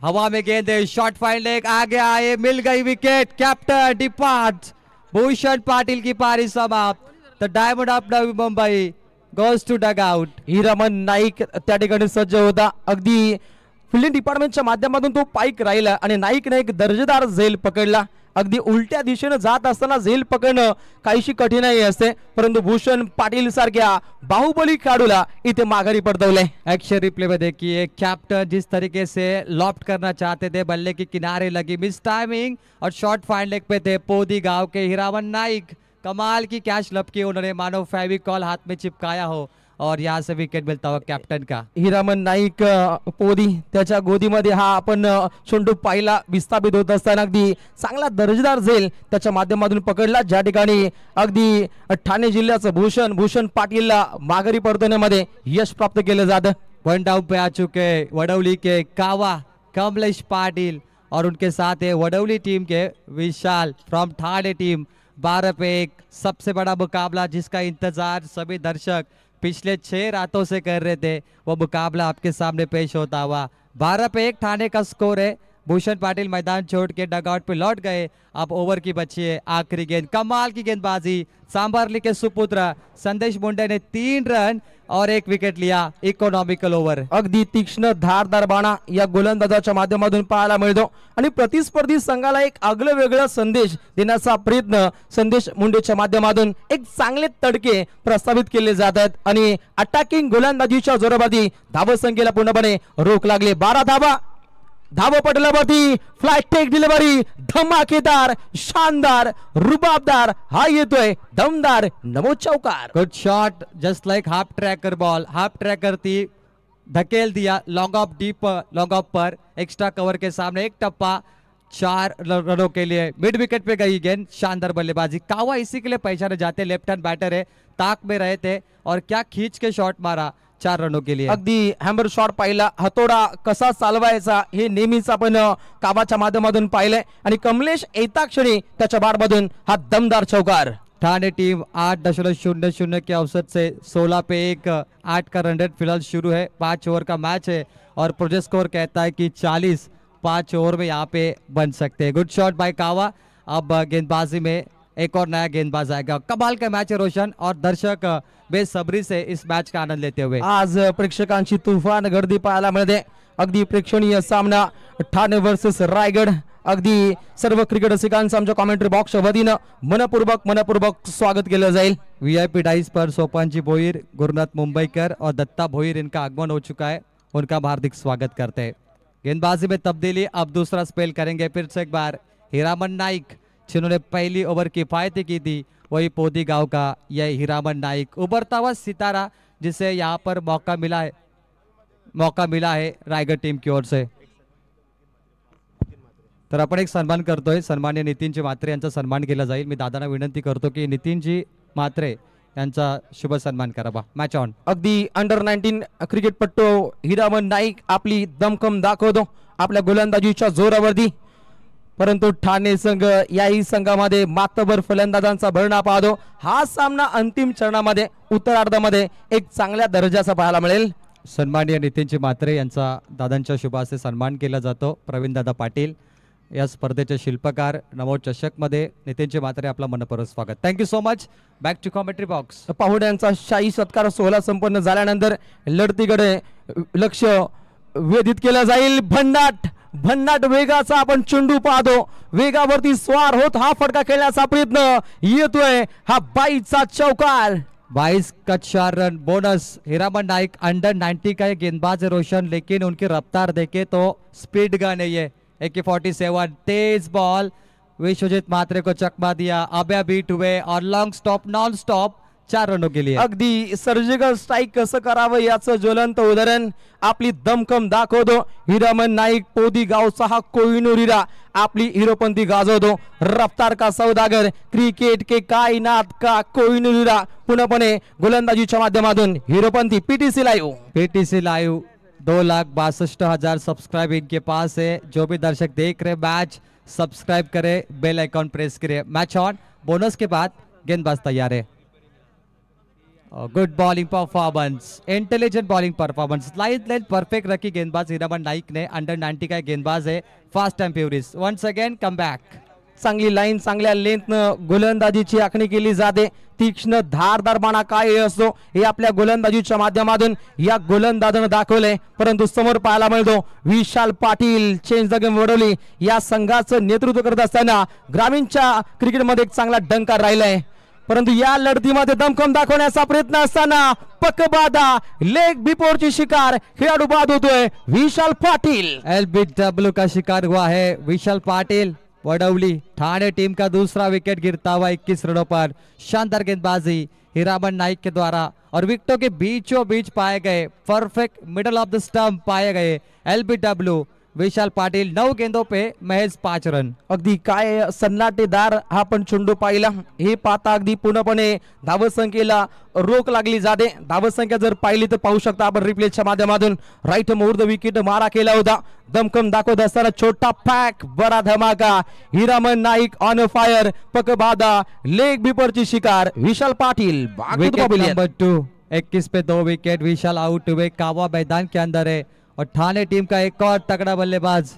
हवा में गेंद है, शॉट फाइंड लेग, आगे आए, मिल गई wicket. Captain depart, Bhushan Patil की पारी समाप्त। The diamond of Navi Mumbai goes to dugout. Hiraman Naik त्या ठिकाणी सज्ज होता। अगदी फिल्डिंग डिपार्टमेंटच्या माध्यमातून तो पाईक राहिला आणि नाईकने एक दर्जेदार झेल पकडला। अगदी उलट्या दिशेने जात असताना झेल पकडणं काहीशी कठीणाई असते, परंतु भूषण पाटिल सारख्या बाहुबली खेळाडूला इथे माघारी परतवले। एक्शन रिप्ले में देखिए कैप्टन जिस तरीके से लॉफ्ट करना चाहते थे, बल्ले के किनारे लगी, मिस टाइमिंग और शॉर्ट फाइंड लेग पे थे पोदी गांव के हिरामन नाइक। कमाल की कैच लपकी उन्होंने, मानो फेविकॉल हाथ में चिपकाया हो और यहाँ से विकेट मिलता हुआ कैप्टन का। हिरामन नाईक पोदी त्याच्या गोदीमध्ये हा आपण चेंडू पाहिला विस्थापित होत असताना अगदी चांगला दर्जेदार झेल त्याच्या माध्यमातून पकडला, ज्या ठिकाणी अगदी ठाणे जिल्ह्याचं भूषण पाटीलला माघारी परतवण्यामध्ये यश प्राप्त केलं जातं। 1 डाउन पे आ चुके वडौली के कावा कमलेश पाटिल और उनके साथ है वडौली टीम के विशाल फ्रॉम ठाणे टीम। 12 पे 1 सबसे बड़ा मुकाबला जिसका इंतजार सभी दर्शक पिछले 6 रातों से कर रहे थे, वो मुकाबला आपके सामने पेश होता हुआ। 12 पे 1 ठाणे का स्कोर है। भूषण पाटिल मैदान छोड़ के डगआउट पे लौट गए। अब ओवर की बची है आखिरी गेंद, कमाल की गेंदबाजी सांबारली के सुपुत्र संदेश मुंडे ने 3 रन और 1 विकेट लिया। Economical over. अगदी तीक्ष्ण धारदार बाणा या गोलंदाजाच्या माध्यमातून पाहायला मिळतो आणि प्रतिस्पर्धी संघाला एक आगळं वेगळं संदेश देण्याचा प्रयत्न संदेश मुंडेच्या माध्यमातून एक चांगले तडके प्रस्तावित केले जात आहेत आणि अटॅकिंग गोलंदाजीच्या जोराबादी धावसंख्येला पूर्णपणे रोख लागले. 12 धावा, धावपटलावरती फ्लाइट टेक डिलिव्हरी, धमाकेदार, शानदार, रुबाबदार हा येतोय दमदार नमो चौकार. Good shot, just like half tracker ball. Half tracker थी, धकेल दिया long off deep, long off पर एक्स्ट्रा कवर के सामने एक टप्पा, 4 रनों के लिए मिड विकेट पे गई गेंद. शानदार बल्लेबाजी. कावा इसी के लिए पहचाने जाते, लेफ्ट हैंड बैटर है, ताक में रहे थे और क्या खींच के शॉट मारा 4 रनों के लिए. अगदी हॅमर शॉट पाहिला, हातोडा कसा चालवायचा हे नेहमीच आपण कावाच्या माध्यमातून पाहिलंय आणि कमलेश एताक्षणी त्याच्या बारमधून हा दमदार चौकार. ठाणे टीम 8.00 के औसत से 16 पे 1, 8 का रन रेट फिलहाल शुरू है. 5 ओवर का मैच है और प्रोजेक्ट स्कोर कहता है कि 40 5 ओवर में यहाँ पे बन सकते हैं. गुड शॉट बाय कावा. अब गेंदबाजी में एक और नया गेंदबाज आएगा. कमाल का मैच है रोशन और दर्शक बेसब्री से इस मैच का आनंद लेते हुए. आज प्रेक्षकांची तुफान गर्दी पाहायला मिळते. अगदी प्रेक्षणीय सामना ठाणे वर्सेस रायगड. अगदी सर्व क्रिकेट रसिकांचं आमच्या कॉमेंट्री बॉक्स वतीनं मनपूर्वक स्वागत केलं जाईल. वीआईपी डाइस पर सोपानजी भोईर, गुरुनाथ मुंबईकर और दत्ता भोईर इनका आगमन हो चुका है. उनका हार्दिक स्वागत करते हैं. गेंदबाजी में तब्दीली, अब दूसरा स्पेल करेंगे फिर से एक बार हीरामन नाइक, जिन्होंने पहली ओवर किफायती की थी. वही पोदी गांव का यह हीरामन नाइक, उभरता हुआ सितारा जिसे यहाँ पर मौका मिला है रायगड टीम की ओर से. तर आपण एक सन्मान करतोय. सन्मान्य नितीनजी म्हात्रे यांचा सन्मान केला जाईल. मी दादांना विनंती करतो की नितीनजी म्हात्रे यांचा शुभ सन्मान करावा. Match on. अगदी अंडर 19 क्रिकेटपटू हिरामन नाईक आपली दमखम दाखवतो आपल्या गोलंदाजीच्या जोरावरती. परंतु ठाणे संघ याही संघामध्ये मातबर फलंदाजांचा भरणा पाहतो. हा सामना अंतिम चरणामध्ये उत्तरार्धामध्ये एक चांगल्या दर्जाचा पाहायला मिळेल. सन्माननीय नितीनजी म्हात्रे यांचा दादांच्या शुभ हस्ते सन्मान केला जातो. प्रवीणदादा पाटील या स्पर्धेचे शिल्पकार. नमो चषक मध्ये नितीनजी म्हात्रे आपला मनपूर्वक स्वागत. Thank you so much. Back to commentary box. पाहुण्यांचा शाही सत्कार सोहळा संपन्न झाल्यानंतर लढतीकडे लक्ष वेधित केलं जाईल. भन्नाट वेगाचा आपण चेंडू पाहतो. वेगावरती स्वार होत हा फटका खेळण्याचा प्रयत्न येतोय. हा 22चा चौकार. 22 का 4 run bonus. Hiraman Naik under 90 का ये गेंदबाज है रोशन, लेकिन उनकी रफ्तार देखे तो स्पीड गन है ये. AK-47 तेज बॉल विश्वजीत म्हात्रे को चकमा दिया. अभ्या बीट हुए और लॉन्ग स्टॉप नॉन स्टॉप 4 रनों के लिए. अगदी सर्जिकल स्ट्राइक कसं करावं याचं ज्वलंत उदाहरण आपली दमखम दाखवतो. हिरामन नाईक पोदी गावचा हा कोहिनूर हिरा आपली हिरोपंथी गाजवतो. रफ्तार का सौदागर, क्रिकेट के कायनात का कोहिनूर हिरा पूर्णपणे गोलंदाजीच्या माध्यमातून हिरोपंथी. पीटीसी लाइव 2,62,000 सब्सक्राइब इनके पास है. जो भी दर्शक देख रहे मैच सब्सक्राइब करे, बेल आइकॉन प्रेस करे. Match on. बोनस के बाद गेंदबाज तैयार है. Good bowling performance, intelligent bowling performance. Line length perfect रखी गेंदबाज हीरामन नाइक ने. अंडर 90 का गेंदबाज है. Fast and furious. Once again come back. चांगली लाईन, चांगल्या लेंथनं गोलंदाजीची आखणी केली जाते. तीक्ष्ण धारदार बाणा काय असतो हे आपल्या गोलंदाजीच्या माध्यमातून या गोलंदाजानं दाखवले. परंतु समोर पाहायला मिळतो Vishal Patil, change the game Vadoli या संघाचं नेतृत्व करत असताना ग्रामीणच्या क्रिकेटमध्ये एक चांगला डंका राहिलाय. परंतु या लढतीमध्ये दमखम दाखवण्याचा प्रयत्न असताना पकबादा लेग बिफोरची शिकार खेळाडू बाद होतोय विशाल पाटील. LBW का शिकार हुआ है विशाल पाटिल. वडौली ठाणे टीम का दूसरा विकेट गिरता हुआ 21 रनों पर. शानदार गेंदबाजी हीरामन नाइक के द्वारा और विकेटों के बीचों बीच पाए गए. Perfect middle of the stump पाए गए. LBW विशाल पाटील 9 गेंदों पे महज 5 रन. अगदी काय सन्नाटेदार हा पण चेंडू पाहिला. हे पाहता अगदी पूर्णपणे धावसंख्येला रोख लागली जाते. धावसंख्या जर पाहिली तर पाहू शकता आपण रिप्लेच्या माध्यमातून. राईट मुहूर्त विकेट मारा केला होता. दमखम दाखवत असताना छोटा फॅक बडा धमाका. Hiraman Naik on fire. पकबादा लेग बिफोरची शिकार विशाल पाटील. Wicket number 2. 21 पे 2 विकेट. विशाल आउट हुए. कावा मैदान के अंदर है और ठाणे टीम का एक और तगड़ा बल्लेबाज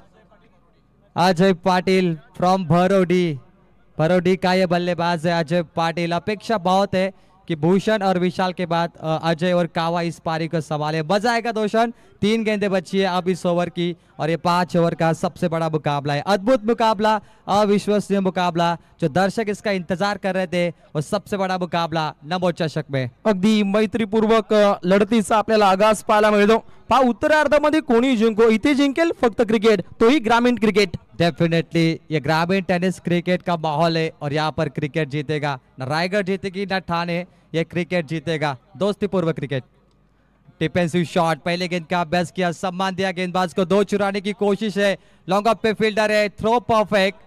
अजय पाटिल फ्रॉम भरोडी का ये बल्लेबाज है अजय पाटिल। अपेक्षा बहुत है कि भूषण और विशाल के बाद अजय और कावा इस पारी को संभाले। मजा आएगा दोस्तों। 3 गेंदें बची है अब इस ओवर की और ये 5 ओवर का सबसे बड़ा मुकाबला है। अद्भुत मुकाबला, अविश्वसनीय मुकाबला, जो दर्शक इसका इंतजार कर रहे थे, वो सबसे बड़ा मुकाबला नमो चषक में। अगदी मैत्रीपूर्वक लढतीचा आपल्याला आगास पाहायला मिळतो। पहा उत्तरार्धामध्ये कोणी जिंको, इथे जिंकेल फक्त क्रिकेट, तोही ग्रामीण क्रिकेट। डेफिनेटली ये ग्रामीण टेनिस क्रिकेट का माहौल है और यहाँ पर क्रिकेट जीतेगा। न रायगढ़ जीतेगी न ठाणे, ये क्रिकेट जीतेगा। दोस्तीपूर्व क्रिकेट। डिफेंसिव शॉट, पहले गेंद का अभ्यास किया, सम्मान दिया गेंदबाज को, 2 चुराने की कोशिश है, लॉन्ग ऑफ पे फील्डर है, थ्रो परफेक्ट,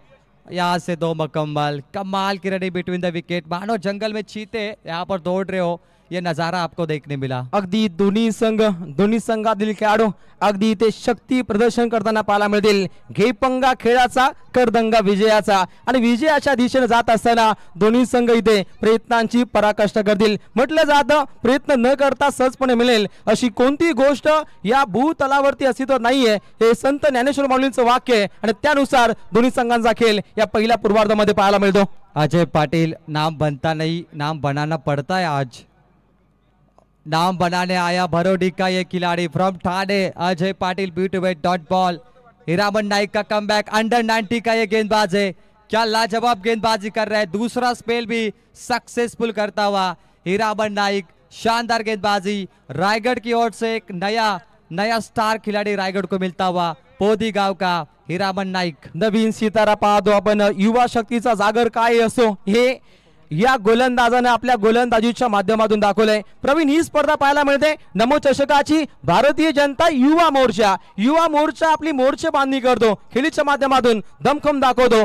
यहाँ से 2 मुकम्मल। कमाल की रनिंग बिटवीन द विकेट, मानो जंगल में चीते यहाँ पर दौड़ रहे हो, ये नजारा आपको देखने मिला। अगदी दोन्ही संघातील खेळाडू अगदी ते शक्ती प्रदर्शन करताना पाहायला मिळतील। घेपंगा खेळाचा करदंगा विजयाचा आणि विजयाच्या दिशेने जात असताना दोन्ही संघ इथे प्रयत्नांची पराकाष्ठा करतील। म्हटलं जातं प्रयत्न न करता सहजपणे मिळेल अशी कोणती गोष्ट या भूतलावरती अस्तित्वात नाहीये, हे संत ज्ञानेश्वर माऊलींचं वाक्य आहे आणि त्यानुसार दोन्ही संघांचा खेळ या पहिल्या पूर्वार्धामध्ये पाहायला मिळतो। अजय पाटिल, नाम बनता नहीं, नाम बनाना पड़ता है आज। नाम बनाने आया भरोडी का ये खिलाड़ी from Thane, Ajay Patil, beauty wait dot ball. Hiraman Naik का कमबैक, अंडर 90 का ये गेंदबाज है, क्या लाजवाब गेंदबाजी कर रहा है। दूसरा स्पेल भी सक्सेसफुल करता हुआ हीरामन नाइक, शानदार गेंदबाजी। रायगढ़ की ओर से एक नया स्टार खिलाड़ी रायगढ़ को मिलता हुआ, पोदी गांव का हीरामन नाइक। नवीन सितारा पाहतो आपण, युवा शक्तीचा जागर काय असो हे या गोलंदाजाने आपल्या गोलंदाजीच्या माध्यमातून दाखवलंय। प्रवीण, ही स्पर्धा पाहायला मिळते नमो चषकाची। भारतीय जनता युवा मोर्चा आपली मोर्चे बांधणी करतो, खेळीच्या माध्यमातून दमखम दाखवतो।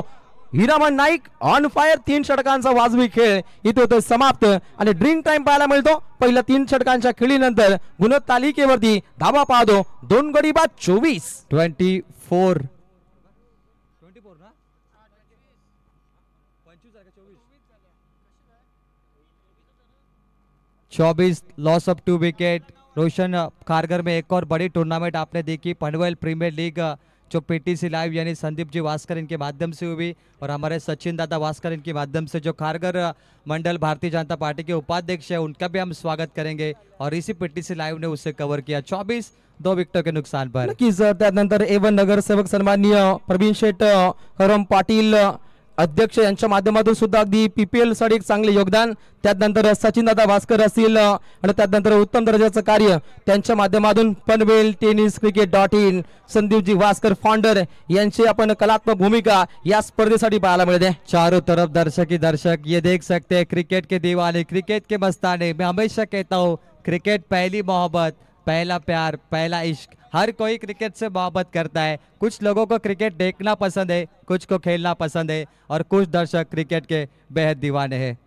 हीरामन नाईक ऑन फायर, 3 षटकांचा वाजवी खेळ इथे होतो समाप्त आणि ड्रिंक टाइम पाहायला मिळतो। पहिल्या 3 षटकांच्या खेळीनंतर गुणतालिकेवरती धावा पाहतो, 2 गडी बाद 24 loss of 2 wicket. Roshan Kharghar में एक और बड़ी टूर्नामेंट आपने देखी, पनवेल प्रीमियर लीग, जो पीटीसी लाइव यानी संदीप जी वास्कर इनके माध्यम से हुई और हमारे सचिन दादा वास्कर इनके माध्यम से, जो खारगर मंडल भारतीय जनता पार्टी के उपाध्यक्ष है, उनका भी हम स्वागत करेंगे और इसी पीटीसी लाइव ने उसे कवर किया। 24 2 विकेटों के नुकसान पर। नक्कीच त्यानंतर A1 नगरसेवक सन्माननीय प्रवीण शेठ करम पाटील अध्यक्ष यांच्या माध्यमातून सुद्धा अगदी PPL साठी एक चांगले योगदान। त्यानंतर सचिन दादा वास्कर असतील आणि त्यानंतर उत्तम दर्जाचं कार्य त्यांच्या माध्यमातून पनवेल टेनिस क्रिकेट.in, संदीपजी वास्कर फाउंडर यांची आपण कलात्मक भूमिका या स्पर्धेसाठी पाहायला मिळते। चारों तरफ दर्शक ही दर्शक, ये देख सकते हैं क्रिकेट के दीवाने, क्रिकेट के मस्ताने। मैं हमेशा कहता हूँ क्रिकेट पहली मोहब्बत, पहला प्यार, पहला इश्क। हर कोई क्रिकेट से मोहब्बत करता है। कुछ लोगों को क्रिकेट देखना पसंद है, कुछ को खेलना पसंद है और कुछ दर्शक क्रिकेट के बेहद दीवाने हैं।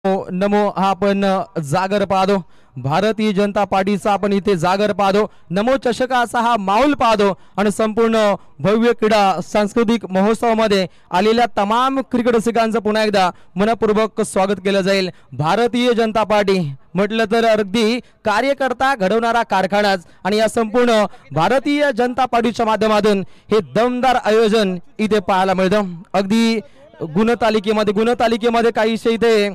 नमो हा आपण जागर पाहतो, भारतीय जनता पार्टीचा आपण इथे जागर पाहतो, नमो चषकाचा हा माऊल पाहतो आणि संपूर्ण भव्य क्रीडा सांस्कृतिक महोत्सवामध्ये आलेल्या तमाम क्रिकेट रसिकांचं पुन्हा एकदा मनपूर्वक स्वागत केलं जाईल। भारतीय जनता पार्टी म्हटलं तर अगदी कार्यकर्ता घडवणारा कारखानाच आणि या संपूर्ण भारतीय जनता पार्टीच्या माध्यमातून हे दमदार आयोजन इथे पाहायला मिळतं। अगदी गुणतालिकेमध्ये काहीशे इथे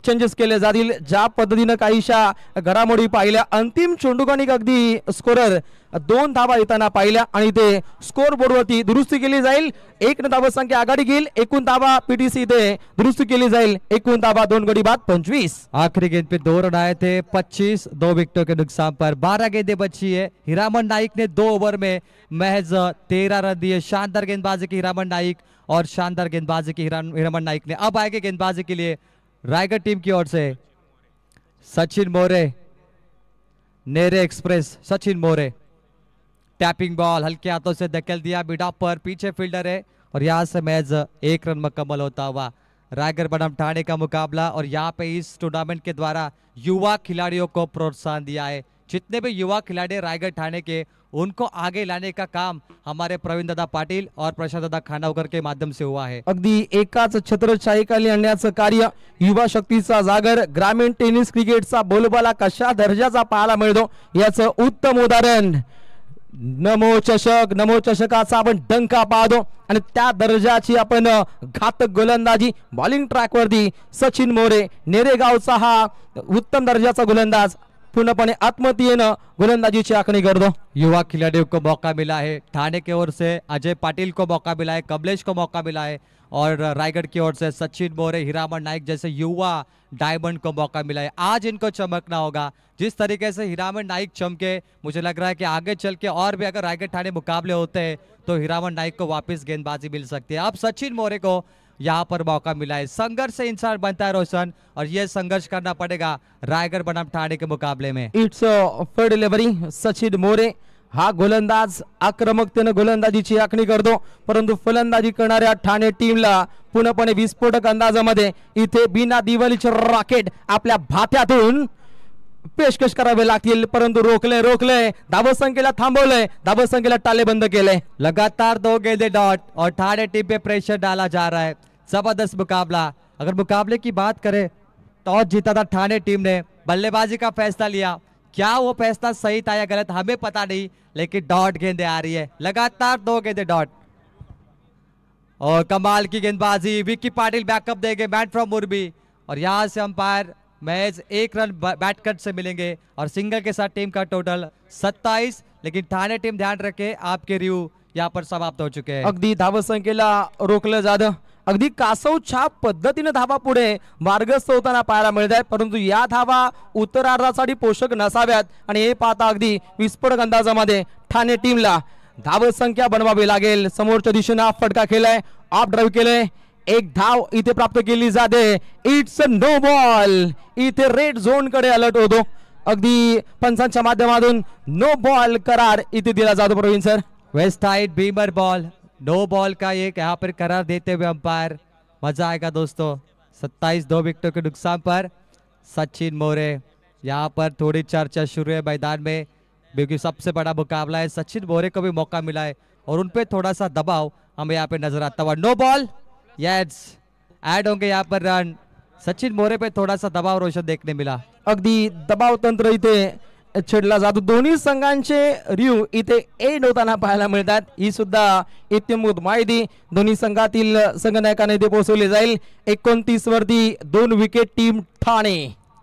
चेंजेस केले जातील, ज्या पद्धतीने काहीशा घडामोडी पाहिल्या। अंतिम चेंडूगणिक अगदी स्कोरर 2 धावा येताना पाहिल्या आणि ते स्कोर बोर्डवरती दुरुस्ती केली जाईल। 1 धावसंख्या आघाडी घेईल, एकूण धावा पीटीसी इथे दुरुस्ती केली जाईल, एकूण धावा 2 गडी बाद 25। आखिरी गेंद पे 2 रन आए थे, 25 2 विकेटों के नुकसान पर। 12 गेंदें बची है। हीरामन नाइक ने 2 ओवर में महज 13 रन दिए। शानदार गेंदबाजी की हीरामन नाइक और शानदार गेंदबाजी की हीरामन नाइक ने। अब आएंगे गेंदबाजी के लिए रायगढ़ टीम की ओर से Sachin More, Nere express. Sachin More, tapping ball हल्के हाथों से धकेल दिया मिड ऑफ पर, पीछे फील्डर है और यहाँ से मैच 1 रन मुकम्मल होता हुआ। रायगढ़ बनाम ठाणे का मुकाबला और यहाँ पे इस टूर्नामेंट के द्वारा युवा खिलाड़ियों को प्रोत्साहन दिया है। जितने भी युवा खिलाड़ी रायगढ़ ठाणे के, उनको आगे लाने का काम हमारे प्रवीण दादा पाटील और प्रशांत दादा खानावकर के माध्यम से हुआ है। अगदी एकाच छत्रछाईखाली आणण्याचं कार्य युवा शक्तीचा जागर ग्रामीण टेनिस क्रिकेटचा बोलबाला कशा दर्जाचा पाहायला मिळतो याचं उत्तम उदाहरण नमो चषकाचा आपण डंका पाहतो आणि त्या दर्जाची आपण घातक गोलंदाजी बॉलिंग ट्रॅक वरती सचिन मोरे नेरेगावचा हा उत्तम दर्जाचा गोलंदाज पूर्णपणे आत्महत्येनं गोलंदाजीची आखणी करतो। युवा खिलाड़ियों को मौका मिला है, ठाणे की ओर से अजय पाटिल को मौका मिला है, कमलेश को मौका मिला है और रायगढ़ की ओर से सचिन मोरे, हीरामन नाइक जैसे युवा डायमंड को मौका मिला है। आज इनको चमकना होगा। जिस तरीके से हीरामन नाइक चमके, मुझे लग रहा है कि आगे चल के और भी अगर रायगढ़ ठाणे मुकाबले होते हैं तो हीरामन नाइक को वापस गेंदबाजी मिल सकती है। अब सचिन मोरे को यहाँ पर मौका मिला है। संघर्ष से इंसान बनता है रोशन, और ये संघर्ष करना पड़ेगा रायगढ़ बनाम ठाणे के मुकाबले में। It's for delivery Sachin More हा गोलंदाज आक्रमकतेनं गोलंदाजीची आखणी करतो, परंतु फलंदाजी करणाऱ्या ठाणे टीमला पूर्णपणे विस्फोटक अंदाजामध्ये इथे बिना दिवाळीचे रॉकेट आपल्या भात्यातून पेशकश करावे लागतील, परंतु रोकले धावसंख्येला थांबवलंय, धावसंख्येला टाले बंद केले। लगातार 2 गेंदे डॉट और ठाणे टीम पे प्रेशर डाला जा रहा है। जबरदस्त मुकाबला। अगर मुकाबले की बात करें, टॉस जीता था ठाणे टीम ने, बल्लेबाजी का फैसला लिया। क्या वो फैसला सही था या गलत हमें पता नहीं, लेकिन डॉट गेंदे आ रही है, लगातार 2 गेंदे डॉट। और कमाल की गेंदबाजी, विक्की पाटिल बैकअप देंगे, मैन फ्रॉम मुरबी, और यहाँ से umpire match 1 run bat cut से मिलेंगे और सिंगल के साथ टीम का टोटल 27। लेकिन ठाणे टीम ध्यान रखे, आपके रिव्यू यहाँ पर समाप्त हो चुके हैं। अगदी धावसंख्येला रोखलं जातं, अगदी कासव छाप पद्धतीने धावा पुढे मार्गस्थ होताना पाहायला मिळत आहेत, परंतु या धावा उत्तरार्धासाठी पोषक नसाव्यात आणि हे पाहता अगदी विस्फोटक अंदाजामध्ये ठाणे टीमला धावसंख्या बनवावी लागेल। समोरच्या दिशेने ऑफ फटका केलाय, ऑफ ड्राईव्ह केलंय, एक धाव इथे प्राप्त केली जाते। इट्स अ नो बॉल, इथे रेड झोन कडे अलर्ट होतो, अगदी पंचांच्या माध्यमातून नो बॉल करार इथे दिला जातो। Praveen sir, waist side beamer ball, no ball का एक यहाँ पर करार देते हुए अंपायर। मजा आएगा दोस्तों। 27 2 विकेटों के नुकसान पर सचिन मोरे, यहाँ पर थोड़ी चर्चा शुरू है मैदान में, क्योंकि सबसे बड़ा मुकाबला है। सचिन मोरे को भी मौका मिला है और उनपे थोड़ा सा दबाव हमें यहाँ पे नजर आता हुआ। नो बॉल, यस ऐड होंगे यहाँ पर रन। सचिन मोरे पे थोड़ा सा दबाव रोशन देखने मिला। अगदी दबाव तंत्र इथे छेडला जातो। दोन्ही संघांचे रिव्यू इथे एंड होताना पाहायला मिळतात। ही सुद्धा इत्यंभूत माहिती दोन्ही संघातील संघनायकांना इथे पोहोचवली जाईल। 29 वरती 2 विकेट टीम ठाणे।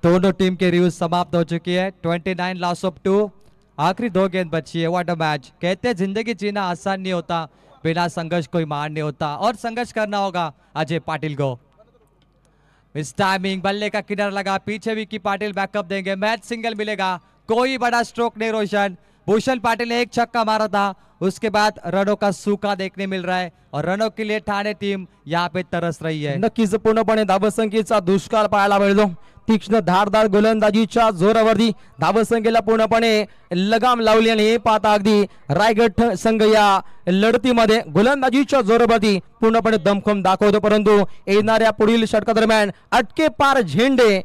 दोनों टीम के रिव्यू समाप्त हो चुकी है। 29 लॉस ऑफ 2, आखिरी 2 गेंद बची है। What a match. कहते हैं जिंदगी जीना आसान नहीं होता, बिना संघर्ष कोई मान नहीं होता, और संघर्ष करना होगा अजय पाटिल को। इस टाइमिंग बल्ले का किनारा लगा, पीछे विक्की पाटिल बैकअप देंगे, मैच सिंगल मिलेगा, कोई बड़ा स्ट्रोक नहीं रोशन। भूषण पाटिल ने 1 छक्का मारा था, उसके बाद रनों का सूखा देखने मिल रहा है और रनों के लिए ठाणे टीम यहाँ पे तरस रही है। नक्कीच पूर्णपणे धावसंख्येचा दुष्काळ पाहायला मिळतो। तीक्ष्ण धारदार गोलंदाजीच्या जोरावरती धावसंख्येला पूर्णपणे लगाम लावली आणि हे पाहता अगदी रायगड संघ या लढतीमध्ये गोलंदाजीच्या जोरावरती पूर्णपणे दमखम दाखवतो, परंतु येणाऱ्या पुढील षटकादरम्यान अटके पार झेंडे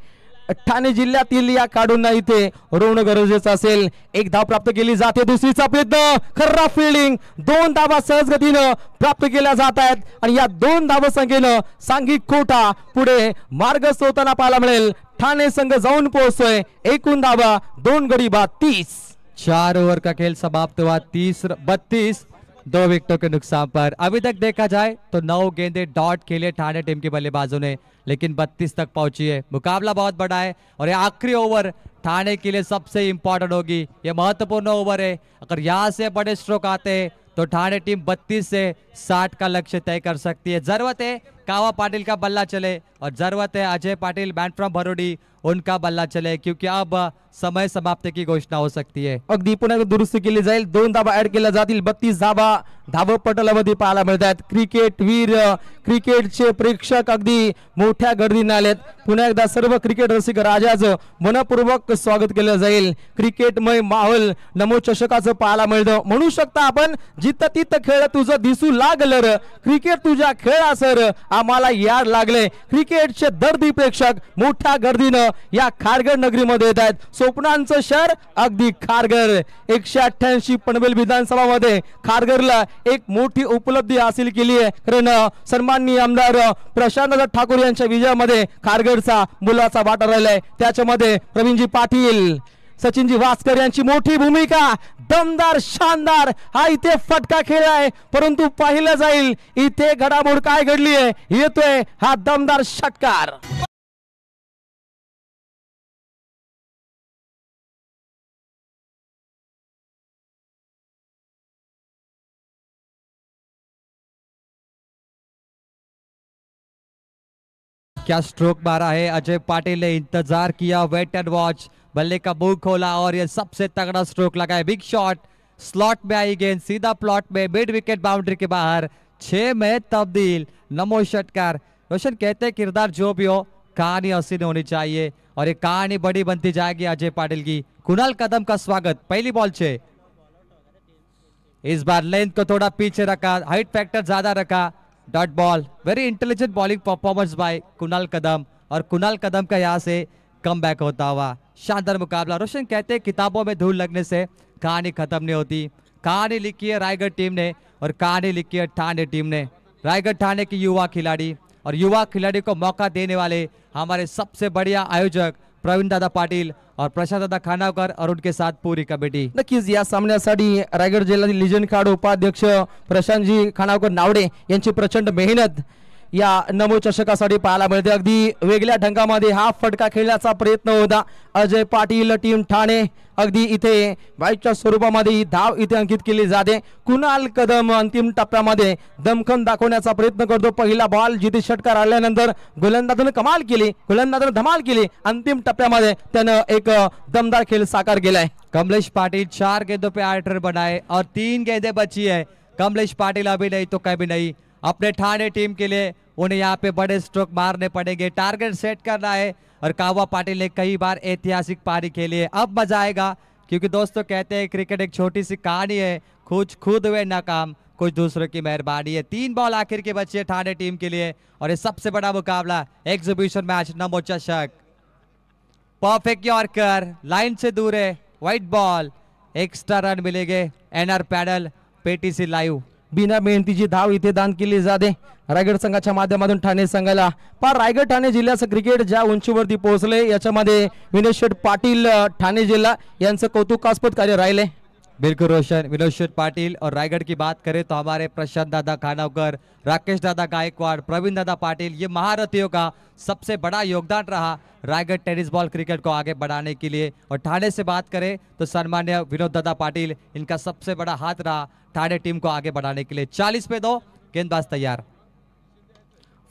ठाणे जिल्ह्यातील या काढूंना इथे रोवणं गरजेचं असेल। 1 धाव प्राप्त केली जाते, दुसरीचा प्रयत्न, खर्रा फिल्डिंग, 2 धावा सहज गतीनं प्राप्त केल्या जात आहेत आणि या 2 धावसंख्येनं सांघिक कोटा पुढे मार्गस्थ होताना पाहायला मिळेल। ठाणे संघ जाऊन पोहोचतोय। एकूण धावा 2 गडी बाद 30। 4 ओवर का खेल समाप्त हुआ, 32 2 विकेटों के नुकसान पर। अभी तक देखा जाए तो 9 गेंदे डॉट खेले ठाणे टीम के बल्लेबाजों ने, लेकिन 32 तक पहुंची है। मुकाबला बहुत बड़ा है और ये आखिरी ओवर ठाणे के लिए सबसे इंपॉर्टेंट होगी। ये महत्वपूर्ण ओवर है, अगर यहाँ से बड़े स्ट्रोक आते हैं तो ठाणे टीम 32 से 60 का लक्ष्य तय कर सकती है। जरूरत है कावा पाटिल का बल्ला चले और जरूरत है अजय पाटिल मैन फ्रॉम भरोडी उनका बल्ला चले, क्योंकि अब समय समाप्ति की घोषणा हो सकती है। अगदी पुन्हा दुरुस्ती केली जाईल, 2 धावा ऍड केल्या जातील, 32 धावा धावपटलामध्ये पाहायला मिळतात। क्रिकेट वीर, क्रिकेटचे प्रेक्षक अगदी मोठ्या गर्दीने आलेत। पुन्हा एकदा सर्व क्रिकेट रसिक राजाचं मनपूर्वक स्वागत केलं जाईल। क्रिकेटमय माहोल नमो चषकाचं पाहायला मिळतं। म्हणू शकता आपण जिथं तिथं खेळ तुझं दिसू लागलं, क्रिकेट तुझ्या खेळा सर, आम्हाला याड लागले. क्रिकेटचे दर्दी प्रेक्षक मोठ्या गर्दीनं या खारघर नगरीमध्ये येत आहेत. स्वप्नांचं शहर अगदी खारघर. 188 पनवेल विधानसभा मध्ये खारघरला एक मोठी उपलब्धी हासिल केली आहे. कारण सन्माननीय आमदार प्रशांत ठाकूर यांच्या विजयामध्ये खारघरचा मुलाचा वाटा राहिलाय. त्याच्यामध्ये प्रवीणजी पाटील, सचिनजी वास्कर यांची मोठी भूमिका. दमदार शानदार हा इथे फटका खेळ आहे. परंतु पाहिलं जाईल इथे घडामोड काय घडली आहे. येतोय हा दमदार षटकार. क्या स्ट्रोक मारा है अजय पाटिल ने, इंतजार किया, वेट एंड वॉच, बल्ले का मुंह खोला और ये सबसे तगड़ा स्ट्रोक लगा है. बिग शॉट, स्लॉट में आई गेंद, सीधा प्लॉट में, मिड विकेट बाउंड्री के बाहर, 6 में तब्दील. नमो षटकार. रोशन कहते हैं किरदार जो भी हो कहानी हसीन होनी चाहिए और ये कहानी बड़ी बनती जाएगी अजय पाटिल की. कुणाल कदम का स्वागत. पहली बॉल 6. इस बार लेंथ को थोड़ा पीछे रखा, हाइट फैक्टर ज्यादा रखा. Dot ball. Very intelligent bowling performance by Kunal Kadam और कुणाल कदम का यहाँ से कम बैक होता हुआ शानदार मुकाबला. रोशन कहते हैं किताबों में धूल लगने से कहानी खत्म नहीं होती. कहानी लिखी है रायगढ़ टीम ने और कहानी लिखी है ठाणे टीम ने. रायगढ़ ठाणे की युवा खिलाड़ी और युवा खिलाड़ी को मौका देने वाले हमारे सबसे बढ़िया आयोजक प्रवीण दादा पाटील और प्रशांत दादा खानावकर और उनके साथ पूरी कमिटी. नक्कीच या सामन्यासाठी रायगड जिल्ह्यातील लिजन खेळाडू उपाध्यक्ष प्रशांतजी खानावकर नावडे यांची प्रचंड मेहनत या नमो चषकासाठी पाहायला मिळते. अगदी वेगळ्या ढंगामध्ये हा फटका खेळण्याचा प्रयत्न होता. अजय पाटील टीम ठाणे अगदी इथे वाईटच्या स्वरूपामध्ये ही धाव इथे अंकित केली जाते. कुणाल कदम अंतिम टप्प्यामध्ये दमखम दाखवण्याचा प्रयत्न करतो. पहिला बॉल जिथे षटकार आल्यानंतर गोलंदाजाने कमाल केली, गोलंदाजाने धमाल केली. अंतिम टप्प्यामध्ये त्यानं एक दमदार खेळ साकार केलाय. कमलेश पाटिल 4 गेंदों पे 8 रन बनाए और 3 गेंदें बची है. कमलेश पाटिल अभी नहीं तो कभी नहीं. अपने ठाणे टीम के लिए उन्हें यहाँ पे बड़े स्ट्रोक मारने पड़ेंगे. टारगेट सेट करना है और कावा पाटिल ने कई बार ऐतिहासिक पारी खेली है. अब मजा आएगा क्योंकि दोस्तों कहते हैं क्रिकेट एक छोटी सी कहानी है. कुछ खुद हुए नाकाम, कुछ दूसरों की मेहरबानी है. 3 बॉल आखिर के बचे ठाणे टीम के लिए और ये सबसे बड़ा मुकाबला एग्जीबिशन मैच नमो चषक. परफेक्ट यॉर्कर, लाइन से दूर है, व्हाइट बॉल, एक्स्ट्रा रन मिलेंगे. NR paddle, PTC live. बिना मेहनतीची धाव इथे दान केली जाते रायगड संघाच्या माध्यमातून ठाणे संघाला. पण रायगड ठाणे जिल्ह्याचं क्रिकेट ज्या उंचीवरती पोहोचले याच्यामध्ये विनोद शेठ पाटील ठाणे जिल्हा यांचं कौतुकास्पद कार्य राहिले. बिल्कुल रोशन. विनोद शेठ पाटिल और रायगढ़ की बात करें तो हमारे प्रशांत दादा खानावकर, राकेश दादा गायकवाड़, प्रवीण दादा पाटिल, ये महारथियों का सबसे बड़ा योगदान रहा रायगढ़ टेनिस बॉल क्रिकेट को आगे बढ़ाने के लिए. और ठाणे से बात करें तो सम्मान्य विनोद दादा पाटिल, इनका सबसे बड़ा हाथ रहा ठाणे टीम को आगे बढ़ाने के लिए. 40 पे 2. गेंदबाज तैयार.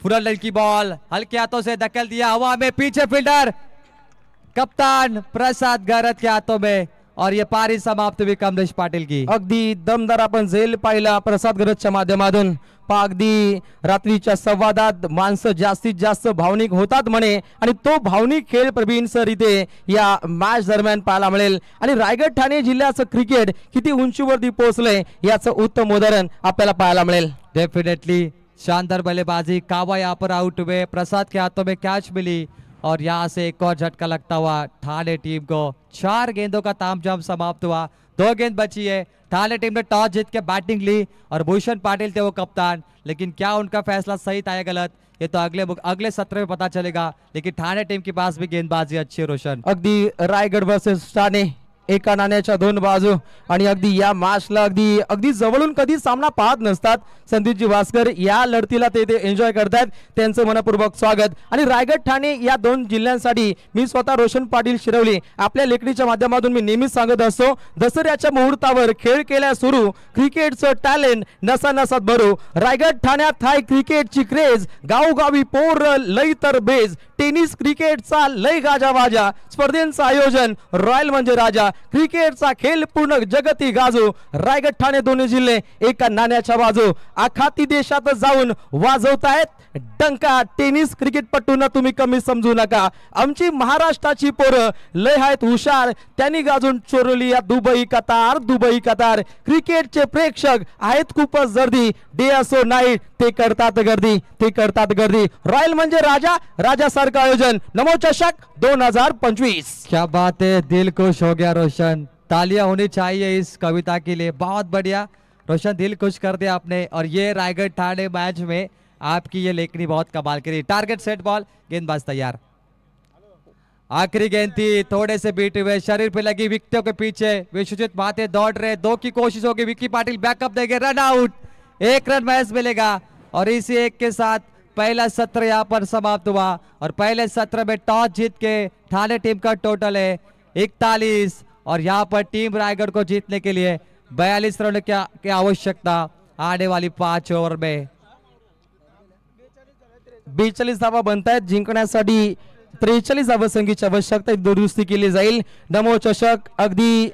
फुरल लड़की बॉल हल्के हाथों से धकेल दिया हवा में, पीछे फील्डर कप्तान प्रसाद गरत के हाथों में और ये पारी समाप्त हुई कमलेश पाटिल की. अगदी दमदार आपण झेल पाहिला प्रसाद गरजच्या माध्यमातून. अगदी रात्रीच्या संवादात माणसं जास्तीत जास्त भावनिक होतात म्हणे आणि तो भावनिक खेळ प्रवीण सर इथे या मॅच दरम्यान पाहायला मिळेल. आणि रायगड ठाणे जिल्ह्याचं क्रिकेट किती उंचीवरती पोहोचलंय याचं उत्तम उदाहरण आपल्याला पाहायला मिळेल. डेफिनेटली शानदार बल्लेबाजी. कावा यहाँ पर आउट हुए, प्रसाद के हाथों में कैच मिली और यहाँ से एक और झटका लगता हुआ ठाणे टीम को. 4 गेंदों का तामझाम समाप्त हुआ. 2 गेंद बची है. ठाणे टीम ने टॉस जीत के बैटिंग ली और भूषण पाटिल थे वो कप्तान. लेकिन क्या उनका फैसला सही था या गलत ये तो अगले सत्र में पता चलेगा. लेकिन ठाणे टीम के पास भी गेंदबाजी अच्छी है रोशन. अगदी रायगड वर्सेस ठाणे एका नाण्याच्या 2 बाजू आणि अगदी या मॅचला अगदी जवळून कधी सामना पाहत नसतात. संदीपजी भास्कर या लढतीला ते एन्जॉय करतात. त्यांचं मनपूर्वक स्वागत. आणि रायगड ठाणे या 2 जिल्ह्यांसाठी मी स्वतः रोशन पाटील शिरवली आपल्या लेखणीच्या माध्यमातून मी नेहमीच सांगत असतो, दसऱ्याच्या मुहूर्तावर खेळ केल्या सुरू, क्रिकेटचं टॅलेंट नसा नसात भरू. रायगड ठाण्यात हाय क्रिकेटची क्रेज, गावोगावी पोर लई तर बेज. टेनिस क्रिकेटचा लय गाजावाजा स्पर्धेचं आयोजन रॉयल म्हणजे राजा क्रिकेटचा खेळ पूर्ण जगती गाजू रायगड ठाणे दोन्ही जिल्हे एका नाण्याच्या बाजू आखाती देशात जाऊन वाजवतायत डंका टेनिस क्रिकेटपटूंना तुम्ही कमी समजू नका आमची महाराष्ट्राची पोरं लय आहेत हुशार त्यांनी गाजून चोरली या दुबई कतार क्रिकेटचे प्रेक्षक आहेत खूपच गर्दी डे असो नाईट ते करतात गर्दी रॉयल म्हणजे राजा राजासारखं आयोजन नमो चषक 2025 क्या बात है, दिल खुश हो गया रोशन। तालियां होनी चाहिए इस कविता के लिए, बहुत बढ़िया रोशन, दिल खुश कर दिया आपने। और ये रायगढ़ ठाणे मैच में आपकी ये लेखनी बहुत कमाल करी। टारगेट सेट बॉल, गेंदबाज तैयार, आखिरी गेंद थी, थोड़े से बीटे हुए, शरीर पे लगी, विकेटों के पीछे विश्वजीत महाते दौड़ रहे, 2 की कोशिश होगी, विक्की पाटिल बैकअप देंगे, रन आउट, 1 रन महज मिलेगा। और इसी 1 के साथ पहला सत्र यहाँ पर समाप्त हुआ और पहले सत्र में टॉस जीत के ठाणे टीम का टोटल है 41 और यहाँ पर टीम रायगढ़ को जीतने के लिए 42 रन की आवश्यकता आने वाली 5 ओवर में। 42 धावा बनतायत जिंकण्यासाठी 43 धावसंख्येची आवश्यकता दुरुस्ती केली जाईल नमो चषक अगदी